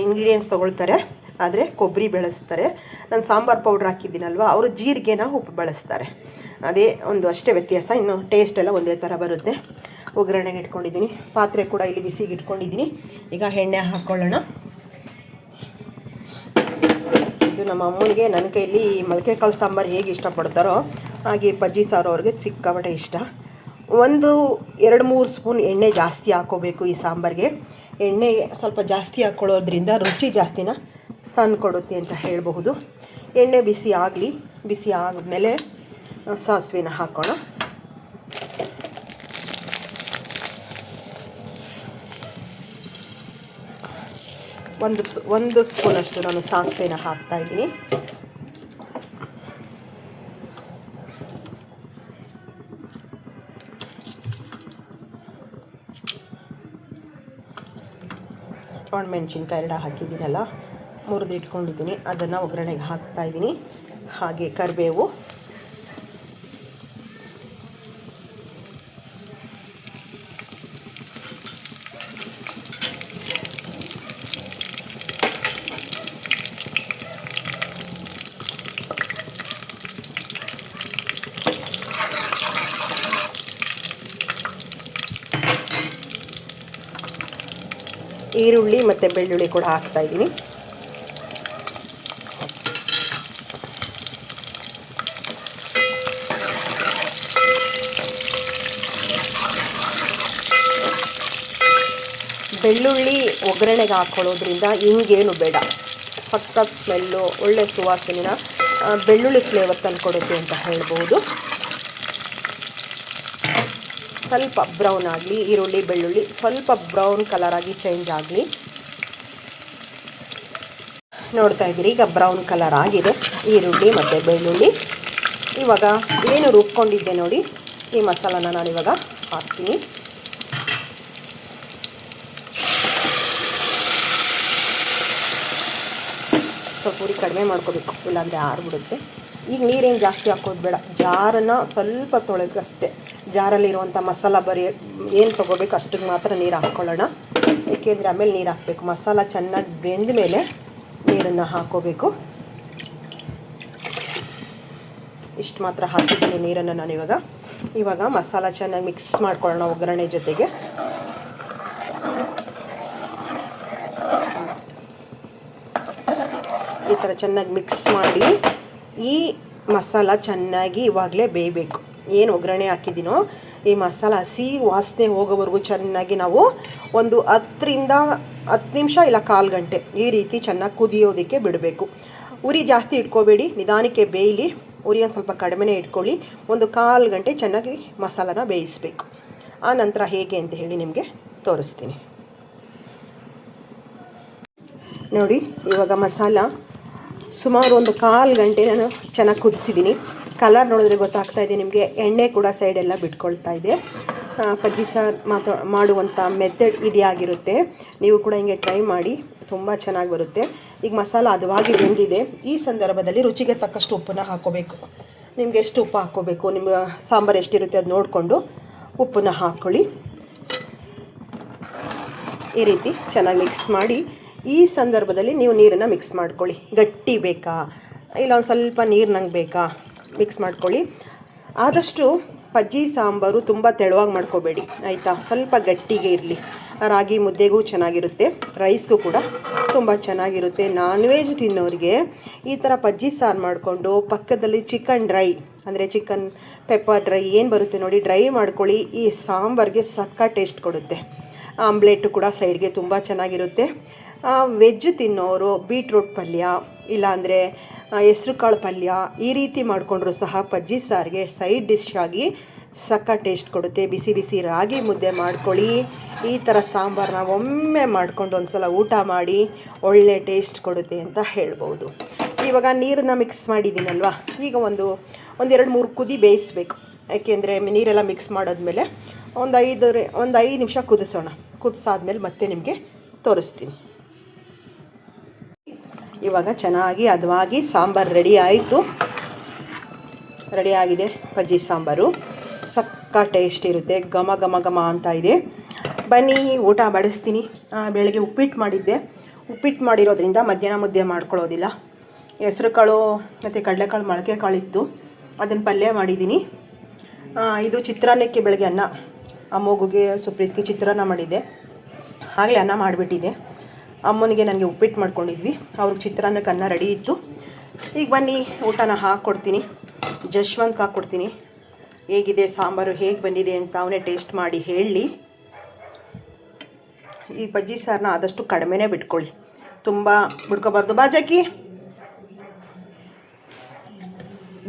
ಇಂಗ್ರೀಡಿಯೆಂಟ್ಸ್ ತೊಗೊಳ್ತಾರೆ, ಆದರೆ ಕೊಬ್ಬರಿ ಬೆಳೆಸ್ತಾರೆ. ನಾನು ಸಾಂಬಾರು ಪೌಡ್ರ್ ಹಾಕಿದ್ದೀನಲ್ವ, ಅವರು ಜೀರಿಗೆನ ಉಪ್ಪು ಬಳಸ್ತಾರೆ. ಅದೇ ಒಂದು ಅಷ್ಟೇ ವ್ಯತ್ಯಾಸ. ಇನ್ನು ಟೇಸ್ಟ್ ಎಲ್ಲ ಒಂದೇ ಥರ ಬರುತ್ತೆ. ಒಗ್ಗರಣೆಗೆ ಇಟ್ಕೊಂಡಿದ್ದೀನಿ. ಪಾತ್ರೆ ಕೂಡ ಇಲ್ಲಿ ಬಿಸಿಗೆ ಇಟ್ಕೊಂಡಿದ್ದೀನಿ. ಈಗ ಎಣ್ಣೆ ಹಾಕ್ಕೊಳ್ಳೋಣ. ಇದು ನಮ್ಮ ಅಮ್ಮನಿಗೆ ನನ್ನ ಕೈಯಲ್ಲಿ ಮೊಳಕೆ ಕಾಳು ಸಾಂಬಾರು ಹೇಗೆ ಇಷ್ಟಪಡ್ತಾರೋ ಹಾಗೆ ಪಜ್ಜಿ ಸಾರು ಅವ್ರಿಗೆ ಸಿಕ್ಕಾಬಟ್ಟೆ ಇಷ್ಟ. 1-2-3 ಸ್ಪೂನ್ ಎಣ್ಣೆ ಜಾಸ್ತಿ ಹಾಕ್ಕೋಬೇಕು ಈ ಸಾಂಬಾರಿಗೆ. ಎಣ್ಣೆ ಸ್ವಲ್ಪ ಜಾಸ್ತಿ ಹಾಕ್ಕೊಳ್ಳೋದ್ರಿಂದ ರುಚಿ ಜಾಸ್ತಿನ ತಂದುಕೊಡುತ್ತೆ ಅಂತ ಹೇಳಬಹುದು. ಎಣ್ಣೆ ಬಿಸಿ ಆಗಲಿ. ಬಿಸಿ ಆದಮೇಲೆ ಸಾಸಿವೆನ ಹಾಕೋಣ. ಒಂದು ಸ್ಪೂನಷ್ಟು ನಾನು ಸಾಸಿವೆನ ಹಾಕ್ತಾಯಿದ್ದೀನಿ. ಒಣಮೆಣ್ಸಿನ್ಕಾಯಿ 2 ಹಾಕಿದ್ದೀನಲ್ಲ, ಮುರಿದಿಟ್ಕೊಂಡಿದ್ದೀನಿ, ಅದನ್ನು ಒಗ್ಗರಣೆಗೆ ಹಾಕ್ತಾಯಿದ್ದೀನಿ. ಹಾಗೆ ಕರಿಬೇವು, ಈರುಳ್ಳಿ ಮತ್ತು ಬೆಳ್ಳುಳ್ಳಿ ಕೂಡ ಹಾಕ್ತಾಯಿದ್ದೀನಿ. ಬೆಳ್ಳುಳ್ಳಿ ಒಗ್ಗರಣೆಗೆ ಹಾಕ್ಕೊಳ್ಳೋದ್ರಿಂದ ಹಿಂಗೇನು ಬೇಡ, ಸಖತ್ ಸ್ಮೆಲ್ಲು, ಒಳ್ಳೆ ಸುವಾಸನೆನ ಬೆಳ್ಳುಳ್ಳಿ ಫ್ಲೇವರ್ ತಂದುಕೊಡುತ್ತೆ ಅಂತ ಹೇಳ್ಬೋದು. ಸ್ವಲ್ಪ ಬ್ರೌನ್ ಆಗಲಿ, ಈರುಳ್ಳಿ ಬೆಳ್ಳುಳ್ಳಿ ಸ್ವಲ್ಪ ಬ್ರೌನ್ ಕಲರಾಗಿ ಚೇಂಜ್ ಆಗಲಿ. ನೋಡ್ತಾ ಇದ್ದೀರಿ, ಈಗ ಬ್ರೌನ್ ಕಲರ್ ಆಗಿದೆ ಈರುಳ್ಳಿ ಮತ್ತು ಬೆಳ್ಳುಳ್ಳಿ. ಇವಾಗ ಏನು ರುಬ್ಕೊಂಡಿದ್ದೆ ನೋಡಿ, ಈ ಮಸಾಲಾನ ನಾನಿವಾಗ ಹಾಕ್ತೀನಿ. ಸ್ವಲ್ಪ ಉರಿ ಕಡಿಮೆ ಮಾಡ್ಕೋಬೇಕು, ಇಲ್ಲಾಂದರೆ ಆರಿಬಿಡುತ್ತೆ. ಈಗ ನೀರೇನು ಜಾಸ್ತಿ ಹಾಕೋದು ಬೇಡ, ಜಾರನ್ನು ಸ್ವಲ್ಪ ತೊಳೆಗಷ್ಟೇ. ಜಾರಲ್ಲಿರುವಂಥ ಮಸಾಲ ಬರೀ ಏನು ತೊಗೋಬೇಕು ಅಷ್ಟಿಗೆ ಮಾತ್ರ ನೀರು ಹಾಕ್ಕೊಳ್ಳೋಣ. ಏಕೆಂದರೆ ಆಮೇಲೆ ನೀರು ಹಾಕಬೇಕು. ಮಸಾಲ ಚೆನ್ನಾಗಿ ಬೆಂದ ಮೇಲೆ ನೀರನ್ನು ಹಾಕ್ಕೋಬೇಕು. ಇಷ್ಟು ಮಾತ್ರ ಹಾಕಿದ್ದೀನಿ ನೀರನ್ನು ನಾನು ಇವಾಗ ಮಸಾಲ ಚೆನ್ನಾಗಿ ಮಿಕ್ಸ್ ಮಾಡ್ಕೊಳ್ಳೋಣ ಒಗ್ಗರಣೆ ಜೊತೆಗೆ. ಈ ಥರ ಚೆನ್ನಾಗಿ ಮಿಕ್ಸ್ ಮಾಡಿ ಈ ಮಸಾಲ ಚೆನ್ನಾಗಿ ಇವಾಗಲೇ ಬೇಯಬೇಕು. ಏನು ಒಗ್ಗರಣೆ ಹಾಕಿದ್ದೀನೋ ಈ ಮಸಾಲ ಹಸಿ ವಾಸನೆ ಹೋಗೋವರೆಗೂ ಚೆನ್ನಾಗಿ ನಾವು ಒಂದು 10 ನಿಮಿಷ ಇಲ್ಲ 1/4 ಗಂಟೆ ಈ ರೀತಿ ಚೆನ್ನಾಗಿ ಕುದಿಯೋದಕ್ಕೆ ಬಿಡಬೇಕು. ಉರಿ ಜಾಸ್ತಿ ಇಟ್ಕೋಬೇಡಿ, ನಿಧಾನಕ್ಕೆ ಬೇಯಲಿ. ಉರಿ ಒಂದು ಸ್ವಲ್ಪ ಕಡಿಮೆನೇ ಇಟ್ಕೊಳ್ಳಿ. ಒಂದು 1/4 ಗಂಟೆ ಚೆನ್ನಾಗಿ ಮಸಾಲಾನ ಬೇಯಿಸಬೇಕು. ಆ ನಂತರ ಹೇಗೆ ಅಂತ ಹೇಳಿ ನಿಮಗೆ ತೋರಿಸ್ತೀನಿ ನೋಡಿ. ಇವಾಗ ಮಸಾಲ ಸುಮಾರು ಒಂದು 1/4 ಗಂಟೆ ನಾನು ಚೆನ್ನಾಗಿ ಕುದಿಸಿದ್ದೀನಿ. ಕಲರ್ ನೋಡಿದ್ರೆ ಗೊತ್ತಾಗ್ತಾ ಇದೆ ನಿಮಗೆ, ಎಣ್ಣೆ ಕೂಡ ಸೈಡೆಲ್ಲ ಬಿಟ್ಕೊಳ್ತಾ ಇದೆ. ಪಜ್ಜಿ ಸಾರು ಮಾಡುವಂಥ ಮೆಥಡ್ ಇದೇ ಆಗಿರುತ್ತೆ. ನೀವು ಕೂಡ ಹಿಂಗೆ ಟ್ರೈ ಮಾಡಿ, ತುಂಬ ಚೆನ್ನಾಗಿ ಬರುತ್ತೆ. ಈಗ ಮಸಾಲ ಹದವಾಗಿ ಬೆಂದಿದೆ. ಈ ಸಂದರ್ಭದಲ್ಲಿ ರುಚಿಗೆ ತಕ್ಕಷ್ಟು ಉಪ್ಪನ್ನು ಹಾಕ್ಕೋಬೇಕು. ನಿಮಗೆ ಎಷ್ಟು ಉಪ್ಪು ಹಾಕ್ಕೋಬೇಕು, ನಿಮ್ಮ ಸಾಂಬಾರು ಎಷ್ಟಿರುತ್ತೆ ಅದು ನೋಡಿಕೊಂಡು ಉಪ್ಪನ್ನು ಹಾಕ್ಕೊಳ್ಳಿ. ಈ ರೀತಿ ಚೆನ್ನಾಗಿ ಮಿಕ್ಸ್ ಮಾಡಿ, ಈ ಸಂದರ್ಭದಲ್ಲಿ ನೀವು ನೀರನ್ನು ಮಿಕ್ಸ್ ಮಾಡ್ಕೊಳ್ಳಿ. ಗಟ್ಟಿ ಬೇಕಾ ಇಲ್ಲ ಒಂದು ಸ್ವಲ್ಪ ನೀರಿನಂಗೆ ಬೇಕಾ ಮಿಕ್ಸ್ ಮಾಡ್ಕೊಳ್ಳಿ. ಆದಷ್ಟು ಪಜ್ಜಿ ಸಾಂಬಾರು ತುಂಬ ತೆಳುವಾಗಿ ಮಾಡ್ಕೋಬೇಡಿ ಆಯಿತಾ, ಸ್ವಲ್ಪ ಗಟ್ಟಿಗೆ ಇರಲಿ. ರಾಗಿ ಮುದ್ದೆಗೂ ಚೆನ್ನಾಗಿರುತ್ತೆ, ರೈಸ್ಗೂ ಕೂಡ ತುಂಬ ಚೆನ್ನಾಗಿರುತ್ತೆ. ನಾನ್ ವೆಜ್ ತಿನ್ನೋರಿಗೆ ಈ ಥರ ಪಜ್ಜಿ ಸಾರು ಮಾಡಿಕೊಂಡು ಪಕ್ಕದಲ್ಲಿ ಚಿಕನ್ ಡ್ರೈ ಅಂದರೆ ಚಿಕನ್ ಪೆಪ್ಪರ್ ಡ್ರೈ ಏನು ಬರುತ್ತೆ ನೋಡಿ, ಡ್ರೈ ಮಾಡ್ಕೊಳ್ಳಿ. ಈ ಸಾಂಬಾರಿಗೆ ಸಕ್ಕ ಟೇಸ್ಟ್ ಕೊಡುತ್ತೆ. ಆಮ್ಲೆಟ್ಟು ಕೂಡ ಸೈಡ್ಗೆ ತುಂಬ ಚೆನ್ನಾಗಿರುತ್ತೆ. ವೆಜ್ ತಿನ್ನೋರು ಬೀಟ್ರೂಟ್ ಪಲ್ಯ ಇಲ್ಲಾಂದರೆ ಹೆಸ್ರು ಕಾಳು ಪಲ್ಯ ಈ ರೀತಿ ಮಾಡಿಕೊಂಡ್ರು ಸಹ ಪಜ್ಜಿ ಸಾರಿಗೆ ಸೈಡ್ ಡಿಶ್ ಆಗಿ ಸಕ್ಕ ಟೇಸ್ಟ್ ಕೊಡುತ್ತೆ. ಬಿಸಿ ಬಿಸಿ ರಾಗಿ ಮುದ್ದೆ ಮಾಡ್ಕೊಳ್ಳಿ. ಈ ಥರ ಸಾಂಬಾರನ್ನ ಒಮ್ಮೆ ಮಾಡ್ಕೊಂಡು ಒಂದು ಸಲ ಊಟ ಮಾಡಿ, ಒಳ್ಳೆ ಟೇಸ್ಟ್ ಕೊಡುತ್ತೆ ಅಂತ ಹೇಳ್ಬೋದು. ಇವಾಗ ನೀರನ್ನು ಮಿಕ್ಸ್ ಮಾಡಿದ್ದೀನಲ್ವ, ಈಗ ಒಂದು 2-3 ಕುದಿ ಬೇಯಿಸಬೇಕು. ಯಾಕೆಂದರೆ ನೀರೆಲ್ಲ ಮಿಕ್ಸ್ ಮಾಡಾದ್ಮೇಲೆ ಒಂದು 5 ನಿಮಿಷ ಕುದಿಸೋಣ. ಕುದಿಸಾದ್ಮೇಲೆ ಮತ್ತೆ ನಿಮಗೆ ತೋರಿಸ್ತೀನಿ. ಇವಾಗ ಚೆನ್ನಾಗಿ ಹದವಾಗಿ ಸಾಂಬಾರು ರೆಡಿ ಆಯಿತು. ರೆಡಿ ಆಗಿದೆ ಪಜ್ಜಿ ಸಾಂಬಾರು. ಸಕ್ಕ ಟೇಸ್ಟ್ ಇರುತ್ತೆ, ಘಮ ಘಮ ಘಮ ಅಂತ ಇದೆ. ಬನ್ನಿ ಊಟ ಬಡಿಸ್ತೀನಿ. ಬೆಳಗ್ಗೆ ಉಪ್ಪಿಟ್ಟು ಮಾಡಿದ್ದೆ. ಉಪ್ಪಿಟ್ಟು ಮಾಡಿರೋದ್ರಿಂದ ಮಧ್ಯಾಹ್ನ ಮುದ್ದೆ ಮಾಡ್ಕೊಳ್ಳೋದಿಲ್ಲ. ಹೆಸ್ರು ಕಾಳು ಮತ್ತು ಕಡಲೆಕಾಳು ಮೊಳಕೆ ಕಾಳಿತ್ತು, ಅದನ್ನು ಪಲ್ಯ ಮಾಡಿದ್ದೀನಿ. ಇದು ಚಿತ್ರಾನ್ನಕ್ಕೆ ಬೆಳಗ್ಗೆ ಅನ್ನ, ಅಮ್ಮಗುಗೆ ಸುಪ್ರೀತ್ಗೆ ಚಿತ್ರಾನ್ನ ಮಾಡಿದ್ದೆ. ಆಗಲೇ ಅನ್ನ ಮಾಡಿಬಿಟ್ಟಿದ್ದೆ. ಅಮ್ಮನಿಗೆ ನನಗೆ ಉಪ್ಪಿಟ್ಟು ಮಾಡ್ಕೊಂಡಿದ್ವಿ, ಅವ್ರಿಗೆ ಚಿತ್ರಾನ್ನಕ್ಕೆ ಅನ್ನ ರೆಡಿ ಇತ್ತು. ಈಗ ಬನ್ನಿ ಊಟನ ಹಾಕ್ಕೊಡ್ತೀನಿ. ಜಶ್ವಂತ್ಗೆ ಹಾಕ್ಕೊಡ್ತೀನಿ. ಹೇಗಿದೆ ಸಾಂಬಾರು, ಹೇಗೆ ಬಂದಿದೆ ಅಂತ ಅವನೇ ಟೇಸ್ಟ್ ಮಾಡಿ ಹೇಳಿ. ಈ ಪಜ್ಜಿ ಸಾರನ್ನ ಆದಷ್ಟು ಕಡಿಮೆನೇ ಬಿಟ್ಕೊಳ್ಳಿ, ತುಂಬ ಬಿಡ್ಕೋಬಾರ್ದು. ಬಾಜಾಕಿ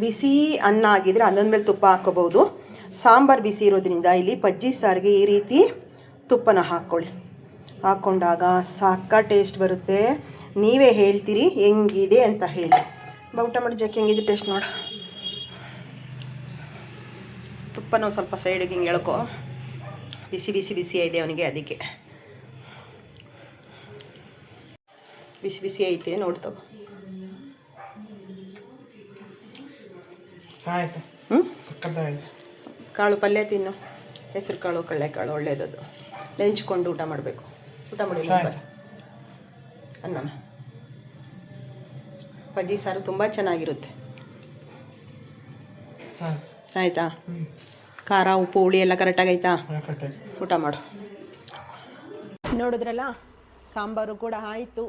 ಬಿಸಿ ಅನ್ನ ಆಗಿದ್ರೆ ಅನ್ನದ ಮೇಲೆ ತುಪ್ಪ ಹಾಕ್ಕೋಬೋದು. ಸಾಂಬಾರು ಬಿಸಿ ಇರೋದ್ರಿಂದ ಇಲ್ಲಿ ಪಜ್ಜಿ ಸಾರಿಗೆ ಈ ರೀತಿ ತುಪ್ಪನ ಹಾಕ್ಕೊಳ್ಳಿ. ಹಾಕ್ಕೊಂಡಾಗ ಸಾಕ ಟೇಸ್ಟ್ ಬರುತ್ತೆ. ನೀವೇ ಹೇಳ್ತೀರಿ ಹೆಂಗಿದೆ ಅಂತ ಹೇಳಿ. ಊಟ ಮಾಡಿ ಜಾಕಿ ಹೆಂಗಿದೆ ಟೇಸ್ಟ್ ನೋಡು. ತುಪ್ಪನ ಸ್ವಲ್ಪ ಸೈಡಿಗೆ ಹಿಂಗೆ ಎಳ್ಕೊ. ಬಿಸಿ ಬಿಸಿ ಬಿಸಿ ಇದೆ ಅವನಿಗೆ, ಅದಕ್ಕೆ ಬಿಸಿ ಬಿಸಿ ಐತೆ ನೋಡ್ತವ. ಆಯಿತು. ಕಾಳು ಪಲ್ಯ ತಿನ್ನು. ಹೆಸ್ರು ಕಾಳು ಕಡಲೆಕಾಳು ಒಳ್ಳೆಯದದು. ನೆಂಚ್ಕೊಂಡು ಊಟ ಮಾಡಬೇಕು. ಊಟ ಮಾಡಿ ಅನ್ನನ. ಪಜ್ಜಿ ಸಾರು ತುಂಬ ಚೆನ್ನಾಗಿರುತ್ತೆ. ಆಯಿತಾ? ಖಾರ ಉಪ್ಪು ಹುಳಿ ಎಲ್ಲ ಕರೆಕ್ಟಾಗೈತಾ? ಊಟ ಮಾಡು. ನೋಡಿದ್ರಲ್ಲ, ಸಾಂಬಾರು ಕೂಡ ಆಯಿತು.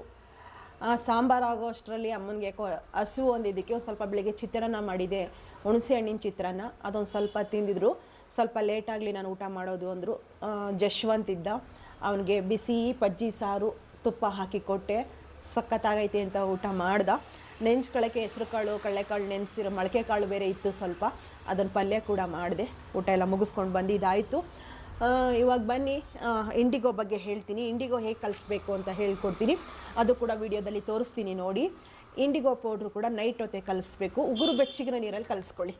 ಆ ಸಾಂಬಾರು ಆಗೋ ಅಷ್ಟರಲ್ಲಿ ಅಮ್ಮನಿಗೆ ಹಸು ಒಂದಿದ್ದಕ್ಕೆ ಸ್ವಲ್ಪ ಬೆಳಿಗ್ಗೆ ಚಿತ್ರಾನ್ನ ಮಾಡಿದೆ, ಹುಣಸೆ ಹಣ್ಣಿನ ಚಿತ್ರಾನ್ನ. ಅದೊಂದು ಸ್ವಲ್ಪ ತಿಂದಿದ್ರು. ಸ್ವಲ್ಪ ಲೇಟಾಗಲಿ ನಾನು ಊಟ ಮಾಡೋದು ಅಂದರು. ಜಶ್ವಂತ್ ಇದ್ದ, ಅವನಿಗೆ ಬಿಸಿ ಪಜ್ಜಿ ಸಾರು ತುಪ್ಪ ಹಾಕಿ ಕೊಟ್ಟೆ. ಸಖತ್ತಾಗೈತೆ ಅಂತ ಊಟ ಮಾಡ್ದ. ನೆಂಚ್ಕೊಳ್ಳೋಕ್ಕೆ ಹೆಸ್ರು ಕಾಳು ಕಡಲೆಕಾಳು ನೆನೆಸಿರೋ ಮೊಳಕೆ ಕಾಳು ಬೇರೆ ಇತ್ತು ಸ್ವಲ್ಪ, ಅದನ್ನು ಪಲ್ಯ ಕೂಡ ಮಾಡಿದೆ. ಊಟ ಎಲ್ಲ ಮುಗಿಸ್ಕೊಂಡು ಬಂದಿದ್ದಾಯಿತು. ಇವಾಗ ಬನ್ನಿ ಇಂಡಿಗೋ ಬಗ್ಗೆ ಹೇಳ್ತೀನಿ. ಇಂಡಿಗೋ ಹೇಗೆ ಕಲಿಸ್ಬೇಕು ಅಂತ ಹೇಳ್ಕೊಡ್ತೀನಿ. ಅದು ಕೂಡ ವಿಡಿಯೋದಲ್ಲಿ ತೋರಿಸ್ತೀನಿ ನೋಡಿ. ಇಂಡಿಗೋ ಪೌಡ್ರು ಕೂಡ ನೈಟ್ ಹೊತ್ತೆ ಕಲಿಸ್ಬೇಕು. ಉಗುರು ಬೆಚ್ಚಗಿನ ನೀರಲ್ಲಿ ಕಲಿಸ್ಕೊಳ್ಳಿ.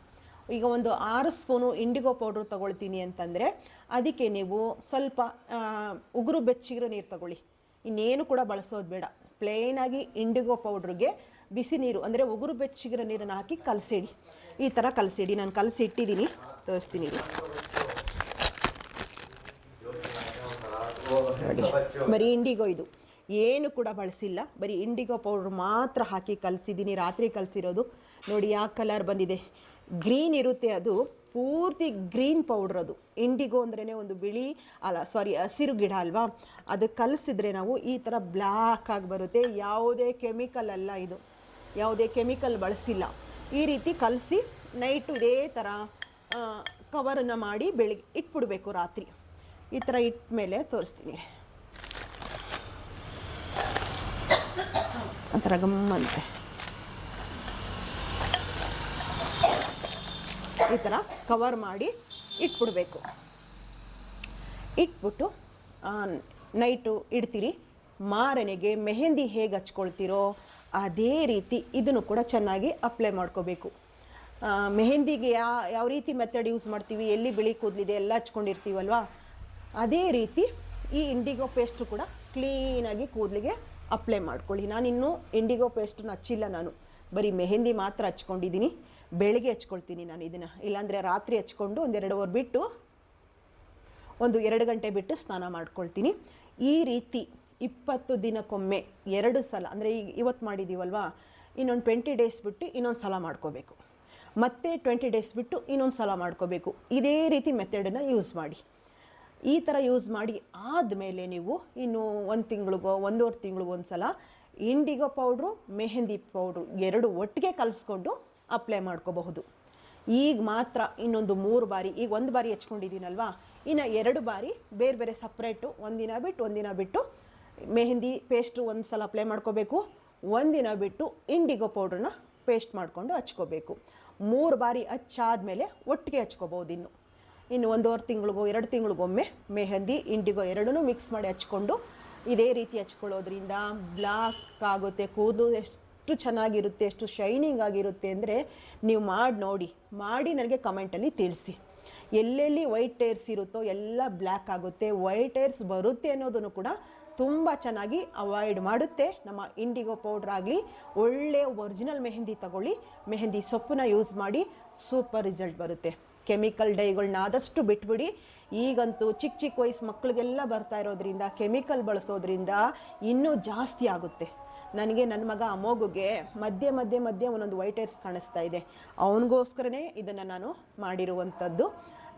ಈಗ ಒಂದು 6 ಸ್ಪೂನು ಇಂಡಿಗೋ ಪೌಡ್ರು ತೊಗೊಳ್ತೀನಿ ಅಂತಂದರೆ ಅದಕ್ಕೆ ನೀವು ಸ್ವಲ್ಪ ಉಗುರು ಬೆಚ್ಚಗಿರೋ ನೀರು ತೊಗೊಳ್ಳಿ. ಇನ್ನೇನು ಕೂಡ ಬಳಸೋದು ಬೇಡ. ಪ್ಲೇನಾಗಿ ಇಂಡಿಗೋ ಪೌಡ್ರಿಗೆ ಬಿಸಿ ನೀರು ಅಂದರೆ ಉಗುರು ಬೆಚ್ಚಗಿರೋ ನೀರನ್ನು ಹಾಕಿ ಕಲಸಿಡಿ. ಈ ಥರ ಕಲಸಿಡಿ. ನಾನು ಕಲಸಿ ಇಟ್ಟಿದ್ದೀನಿ, ತೋರಿಸ್ತೀನಿ ನೋಡಿ. ಬರೀ ಇಂಡಿಗೋ ಇದು, ಏನು ಕೂಡ ಬಳಸಿಲ್ಲ. ಬರೀ ಇಂಡಿಗೋ ಪೌಡ್ರ್ ಮಾತ್ರ ಹಾಕಿ ಕಲಸಿದ್ದೀನಿ. ರಾತ್ರಿ ಕಲಸಿರೋದು ನೋಡಿ. ಯಾವ ಕಲರ್ ಬಂದಿದೆ, ಗ್ರೀನ್ ಇರುತ್ತೆ. ಅದು ಪೂರ್ತಿ ಗ್ರೀನ್ ಪೌಡ್ರ್. ಅದು ಇಂಡಿಗೋ ಅಂದ್ರೇ ಒಂದು ಹಸಿರು ಗಿಡ ಅಲ್ವಾ. ಅದು ಕಲಸಿದ್ರೆ ನಾವು ಈ ಥರ ಬ್ಲ್ಯಾಕ್ ಆಗಿ ಬರುತ್ತೆ. ಯಾವುದೇ ಕೆಮಿಕಲ್ ಅಲ್ಲ ಇದು. ಯಾವುದೇ ಕೆಮಿಕಲ್ ಬಳಸಿಲ್ಲ. ಈ ರೀತಿ ಕಲಸಿ ನೈಟು ಇದೇ ಥರ ಕವರನ್ನು ಮಾಡಿ ಬೆಳಿಗ್ಗೆ ಇಟ್ಬಿಡ್ಬೇಕು. ರಾತ್ರಿ ಈ ಥರ ಇಟ್ಟ ಮೇಲೆ ತೋರಿಸ್ತೀನಿ. ಆ ಥರ ಗಮ್ಮಂತೆ ಈ ಥರ ಕವರ್ ಮಾಡಿ ಇಟ್ಬಿಡ್ಬೇಕು. ಇಟ್ಬಿಟ್ಟು ನೈಟು ಇಡ್ತೀರಿ. ಮಾರನೆಗೆ ಮೆಹಂದಿ ಹೇಗೆ ಹಚ್ಕೊಳ್ತೀರೋ ಅದೇ ರೀತಿ ಇದನ್ನು ಕೂಡ ಚೆನ್ನಾಗಿ ಅಪ್ಲೈ ಮಾಡ್ಕೋಬೇಕು. ಮೆಹಂದಿಗೆ ಯಾವ ರೀತಿ ಮೆಥಡ್ ಯೂಸ್ ಮಾಡ್ತೀವಿ, ಎಲ್ಲಿ ಬಿಳಿ ಕೂದಲಿದೆ ಎಲ್ಲ ಹಚ್ಕೊಂಡಿರ್ತೀವಲ್ವ, ಅದೇ ರೀತಿ ಈ ಇಂಡಿಗೋ ಪೇಸ್ಟು ಕೂಡ ಕ್ಲೀನಾಗಿ ಕೂದಲಿಗೆ ಅಪ್ಲೈ ಮಾಡ್ಕೊಳ್ಳಿ. ನಾನಿನ್ನೂ ಇಂಡಿಗೋ ಪೇಸ್ಟನ್ನು ಹಚ್ಚಿಲ್ಲ, ನಾನು ಬರೀ ಮೆಹಂದಿ ಮಾತ್ರ ಹಚ್ಕೊಂಡಿದ್ದೀನಿ. ಬೆಳಗ್ಗೆ ಹಚ್ಕೊಳ್ತೀನಿ ನಾನು ಇದನ್ನು, ಇಲ್ಲಾಂದರೆ ರಾತ್ರಿ ಹಚ್ಕೊಂಡು ಒಂದು 2 ಅವರ್ ಬಿಟ್ಟು, ಒಂದು 2 ಗಂಟೆ ಬಿಟ್ಟು ಸ್ನಾನ ಮಾಡ್ಕೊಳ್ತೀನಿ. ಈ ರೀತಿ 20 ದಿನಕ್ಕೊಮ್ಮೆ 2 ಸಲ, ಅಂದರೆ ಈಗ ಇವತ್ತು ಮಾಡಿದ್ದೀವಲ್ವ, ಇನ್ನೊಂದು 20 ಡೇಸ್ ಬಿಟ್ಟು ಇನ್ನೊಂದು ಸಲ ಮಾಡ್ಕೋಬೇಕು, ಮತ್ತೆ 20 ಡೇಸ್ ಬಿಟ್ಟು ಇನ್ನೊಂದು ಸಲ ಮಾಡ್ಕೋಬೇಕು. ಇದೇ ರೀತಿ ಮೆಥಡನ್ನು ಯೂಸ್ ಮಾಡಿ. ಈ ಥರ ಯೂಸ್ ಮಾಡಿ ಆದಮೇಲೆ ನೀವು ಇನ್ನು 1 ತಿಂಗಳಿಗೋ 1.5 ತಿಂಗಳಿಗೋ ಒಂದು ಸಲ ಇಂಡಿಗೋ ಪೌಡ್ರು ಮೆಹಂದಿ ಪೌಡ್ರು 2 ಒಟ್ಟಿಗೆ ಕಲಿಸ್ಕೊಂಡು ಅಪ್ಲೈ ಮಾಡ್ಕೋಬಹುದು. ಈಗ ಮಾತ್ರ ಇನ್ನೊಂದು 3 ಬಾರಿ, ಈಗ 1 ಬಾರಿ ಹಚ್ಕೊಂಡಿದ್ದೀನಲ್ವಾ, ಇನ್ನು 2 ಬಾರಿ ಬೇರೆ ಬೇರೆ ಸಪ್ರೇಟು, ಒಂದಿನ ಬಿಟ್ಟು ಮೆಹಂದಿ ಪೇಸ್ಟು ಒಂದು ಸಲ ಅಪ್ಲೈ ಮಾಡ್ಕೋಬೇಕು, ಒಂದಿನ ಬಿಟ್ಟು ಇಂಡಿಗೋ ಪೌಡ್ರನ್ನ ಪೇಸ್ಟ್ ಮಾಡಿಕೊಂಡು ಹಚ್ಕೋಬೇಕು. 3 ಬಾರಿ ಹಚ್ಚಾದಮೇಲೆ ಒಟ್ಟಿಗೆ ಹಚ್ಕೋಬೋದು. ಇನ್ನು 1.5 ತಿಂಗಳಿಗೋ 2 ತಿಂಗಳಿಗೊಮ್ಮೆ ಮೆಹಂದಿ ಇಂಡಿಗೋ 2 ಮಿಕ್ಸ್ ಮಾಡಿ ಹಚ್ಕೊಂಡು ಇದೇ ರೀತಿ ಹಚ್ಕೊಳ್ಳೋದ್ರಿಂದ ಬ್ಲಾಕ್ ಆಗುತ್ತೆ ಕೂದಲು. ಎಷ್ಟು ಚೆನ್ನಾಗಿರುತ್ತೆ, ಎಷ್ಟು ಶೈನಿಂಗ್ ಆಗಿರುತ್ತೆ ಅಂದರೆ ನೀವು ಮಾಡಿ ನನಗೆ ಕಮೆಂಟಲ್ಲಿ ತಿಳಿಸಿ. ಎಲ್ಲೆಲ್ಲಿ ವೈಟ್ ಹೇರ್ಸ್ ಇರುತ್ತೋ ಎಲ್ಲ ಬ್ಲ್ಯಾಕ್ ಆಗುತ್ತೆ. ವೈಟ್ ಹೇರ್ಸ್ ಬರುತ್ತೆ ಅನ್ನೋದನ್ನು ಕೂಡ ತುಂಬ ಚೆನ್ನಾಗಿ ಅವಾಯ್ಡ್ ಮಾಡುತ್ತೆ ನಮ್ಮ ಇಂಡಿಗೋ ಪೌಡ್ರ್ ಆಗಲಿ. ಒಳ್ಳೆಯ ಒರಿಜಿನಲ್ ಮೆಹಂದಿ ತಗೊಳ್ಳಿ, ಮೆಹಂದಿ ಸೊಪ್ಪನ್ನ ಯೂಸ್ ಮಾಡಿ, ಸೂಪರ್ ರಿಸಲ್ಟ್ ಬರುತ್ತೆ. ಕೆಮಿಕಲ್ ಡೈಗಳನ್ನ ಆದಷ್ಟು ಬಿಟ್ಬಿಡಿ. ಈಗಂತೂ ಚಿಕ್ಕ ವಯಸ್ಸು ಮಕ್ಕಳಿಗೆಲ್ಲ ಬರ್ತಾ ಇರೋದ್ರಿಂದ, ಕೆಮಿಕಲ್ ಬಳಸೋದ್ರಿಂದ ಇನ್ನೂ ಜಾಸ್ತಿ ಆಗುತ್ತೆ. ನನಗೆ ನನ್ನ ಮಗ ಅಮೋಗುಗೆ ಮಧ್ಯೆ ಒಂದೊಂದು ವೈಟ್ ಹೇರ್ಸ್ ಕಾಣಿಸ್ತಾ ಇದೆ. ಅವನಿಗೋಸ್ಕರನೇ ಇದನ್ನು ನಾನು ಮಾಡಿರುವಂಥದ್ದು.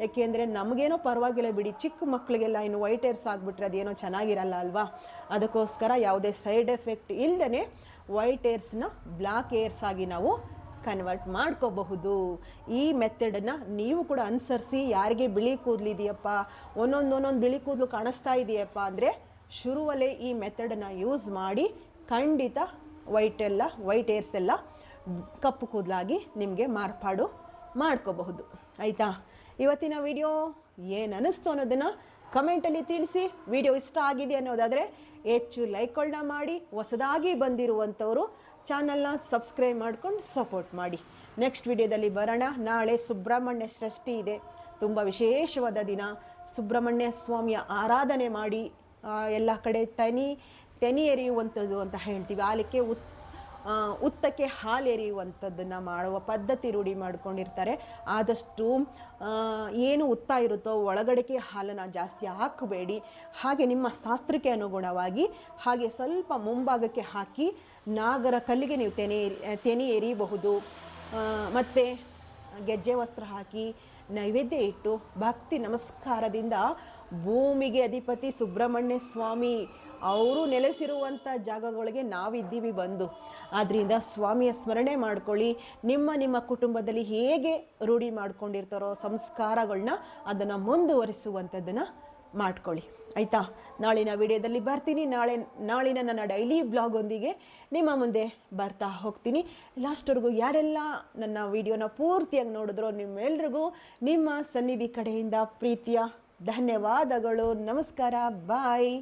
ಏಕೆಂದರೆ ನಮಗೇನೋ ಪರವಾಗಿಲ್ಲ ಬಿಡಿ, ಚಿಕ್ಕ ಮಕ್ಕಳಿಗೆಲ್ಲ ಇನ್ನು ವೈಟ್ ಹೇರ್ಸ್ ಆಗಿಬಿಟ್ರೆ ಅದೇನೋ ಚೆನ್ನಾಗಿರಲ್ಲ ಅಲ್ವಾ. ಅದಕ್ಕೋಸ್ಕರ ಯಾವುದೇ ಸೈಡ್ ಎಫೆಕ್ಟ್ ಇಲ್ಲದೇ ವೈಟ್ ಹೇರ್ಸ್ನ ಬ್ಲ್ಯಾಕ್ ಹೇರ್ಸ್ ಆಗಿ ನಾವು ಕನ್ವರ್ಟ್ ಮಾಡ್ಕೋಬಹುದು. ಈ ಮೆಥಡನ್ನು ನೀವು ಕೂಡ ಅನುಸರಿಸಿ. ಯಾರಿಗೆ ಬಿಳಿ ಕೂದಲಿದೆಯಪ್ಪ, ಒಂದೊಂದು ಬಿಳಿ ಕೂದಲು ಕಾಣಿಸ್ತಾ ಇದೆಯಪ್ಪ ಅಂದರೆ ಶುರುವಲ್ಲೇ ಈ ಮೆಥಡನ್ನು ಯೂಸ್ ಮಾಡಿ ಖಂಡಿತ ವೈಟ್ ಹೇರ್ಸ್ ಎಲ್ಲ ಕಪ್ಪು ಕೂದಲಾಗಿ ನಿಮಗೆ ಮಾರ್ಪಾಡು ಮಾಡ್ಕೋಬಹುದು. ಆಯಿತಾ? ಇವತ್ತಿನ ವಿಡಿಯೋ ಏನು ಅನ್ನಿಸ್ತು ಅನ್ನೋದನ್ನು ಕಮೆಂಟಲ್ಲಿ ತಿಳಿಸಿ. ವಿಡಿಯೋ ಇಷ್ಟ ಆಗಿದೆ ಅನ್ನೋದಾದರೆ ಹೆಚ್ಚು ಲೈಕ್ಗಳನ್ನ ಮಾಡಿ, ಹೊಸದಾಗಿ ಬಂದಿರುವಂಥವರು ಚಾನಲ್ನ ಸಬ್ಸ್ಕ್ರೈಬ್ ಮಾಡ್ಕೊಂಡು ಸಪೋರ್ಟ್ ಮಾಡಿ. ನೆಕ್ಸ್ಟ್ ವಿಡಿಯೋದಲ್ಲಿ ಬರೋಣ. ನಾಳೆ ಸುಬ್ರಹ್ಮಣ್ಯ ಷಷ್ಠಿ ಇದೆ, ತುಂಬ ವಿಶೇಷವಾದ ದಿನ. ಸುಬ್ರಹ್ಮಣ್ಯ ಸ್ವಾಮಿಯ ಆರಾಧನೆ ಮಾಡಿ ಎಲ್ಲ ಕಡೆ ತೆನಿ ಎರೆಯುವಂಥದ್ದು ಅಂತ ಹೇಳ್ತೀವಿ. ಹಾಲಕ್ಕೆ ಉತ್ತಕ್ಕೆ ಹಾಲು ಎರೆಯುವಂಥದ್ದನ್ನು ಮಾಡುವ ಪದ್ಧತಿ ರೂಢಿ ಮಾಡ್ಕೊಂಡಿರ್ತಾರೆ. ಆದಷ್ಟು ಏನು ಉತ್ತ ಇರುತ್ತೋ ಒಳಗಡೆಗೆ ಹಾಲನ್ನು ಜಾಸ್ತಿ ಹಾಕಬೇಡಿ. ಹಾಗೆ ನಿಮ್ಮ ಶಾಸ್ತ್ರಕ್ಕೆ ಅನುಗುಣವಾಗಿ ಹಾಗೆ ಸ್ವಲ್ಪ ಮುಂಭಾಗಕ್ಕೆ ಹಾಕಿ ನಾಗರ ಕಲ್ಲಿಗೆ ನೀವು ತೆನಿ ಎರಿಬಹುದು. ಮತ್ತು ಗೆಜ್ಜೆ ವಸ್ತ್ರ ಹಾಕಿ ನೈವೇದ್ಯ ಇಟ್ಟು ಭಕ್ತಿ ನಮಸ್ಕಾರದಿಂದ ಭೂಮಿಗೆ ಅಧಿಪತಿ ಸುಬ್ರಹ್ಮಣ್ಯ ಸ್ವಾಮಿ ಅವರು ನೆಲೆಸಿರುವಂಥ ಜಾಗಗಳಿಗೆ ನಾವಿದ್ದೀವಿ ಬಂದು. ಆದ್ದರಿಂದ ಸ್ವಾಮಿಯ ಸ್ಮರಣೆ ಮಾಡ್ಕೊಳ್ಳಿ. ನಿಮ್ಮ ಕುಟುಂಬದಲ್ಲಿ ಹೇಗೆ ರೂಢಿ ಮಾಡ್ಕೊಂಡಿರ್ತಾರೋ ಸಂಸ್ಕಾರಗಳನ್ನ ಅದನ್ನು ಮುಂದುವರಿಸುವಂಥದ್ದನ್ನು ಮಾಡ್ಕೊಳ್ಳಿ. ಆಯಿತಾ? ನಾಳಿನ ವಿಡಿಯೋದಲ್ಲಿ ಬರ್ತೀನಿ. ನಾಳಿನ ನನ್ನ ಡೈಲಿ ಬ್ಲಾಗೊಂದಿಗೆ ನಿಮ್ಮ ಮುಂದೆ ಬರ್ತಾ ಹೋಗ್ತೀನಿ. ಲಾಸ್ಟ್ವರೆಗೂ ಯಾರೆಲ್ಲ ನನ್ನ ವಿಡಿಯೋನ ಪೂರ್ತಿಯಾಗಿ ನೋಡಿದ್ರೋ ನಿಮ್ಮೆಲ್ರಿಗೂ ನಿಮ್ಮ ಸನ್ನಿಧಿ ಕಡೆಯಿಂದ ಪ್ರೀತಿಯ ಧನ್ಯವಾದಗಳು. ನಮಸ್ಕಾರ. ಬಾಯ್.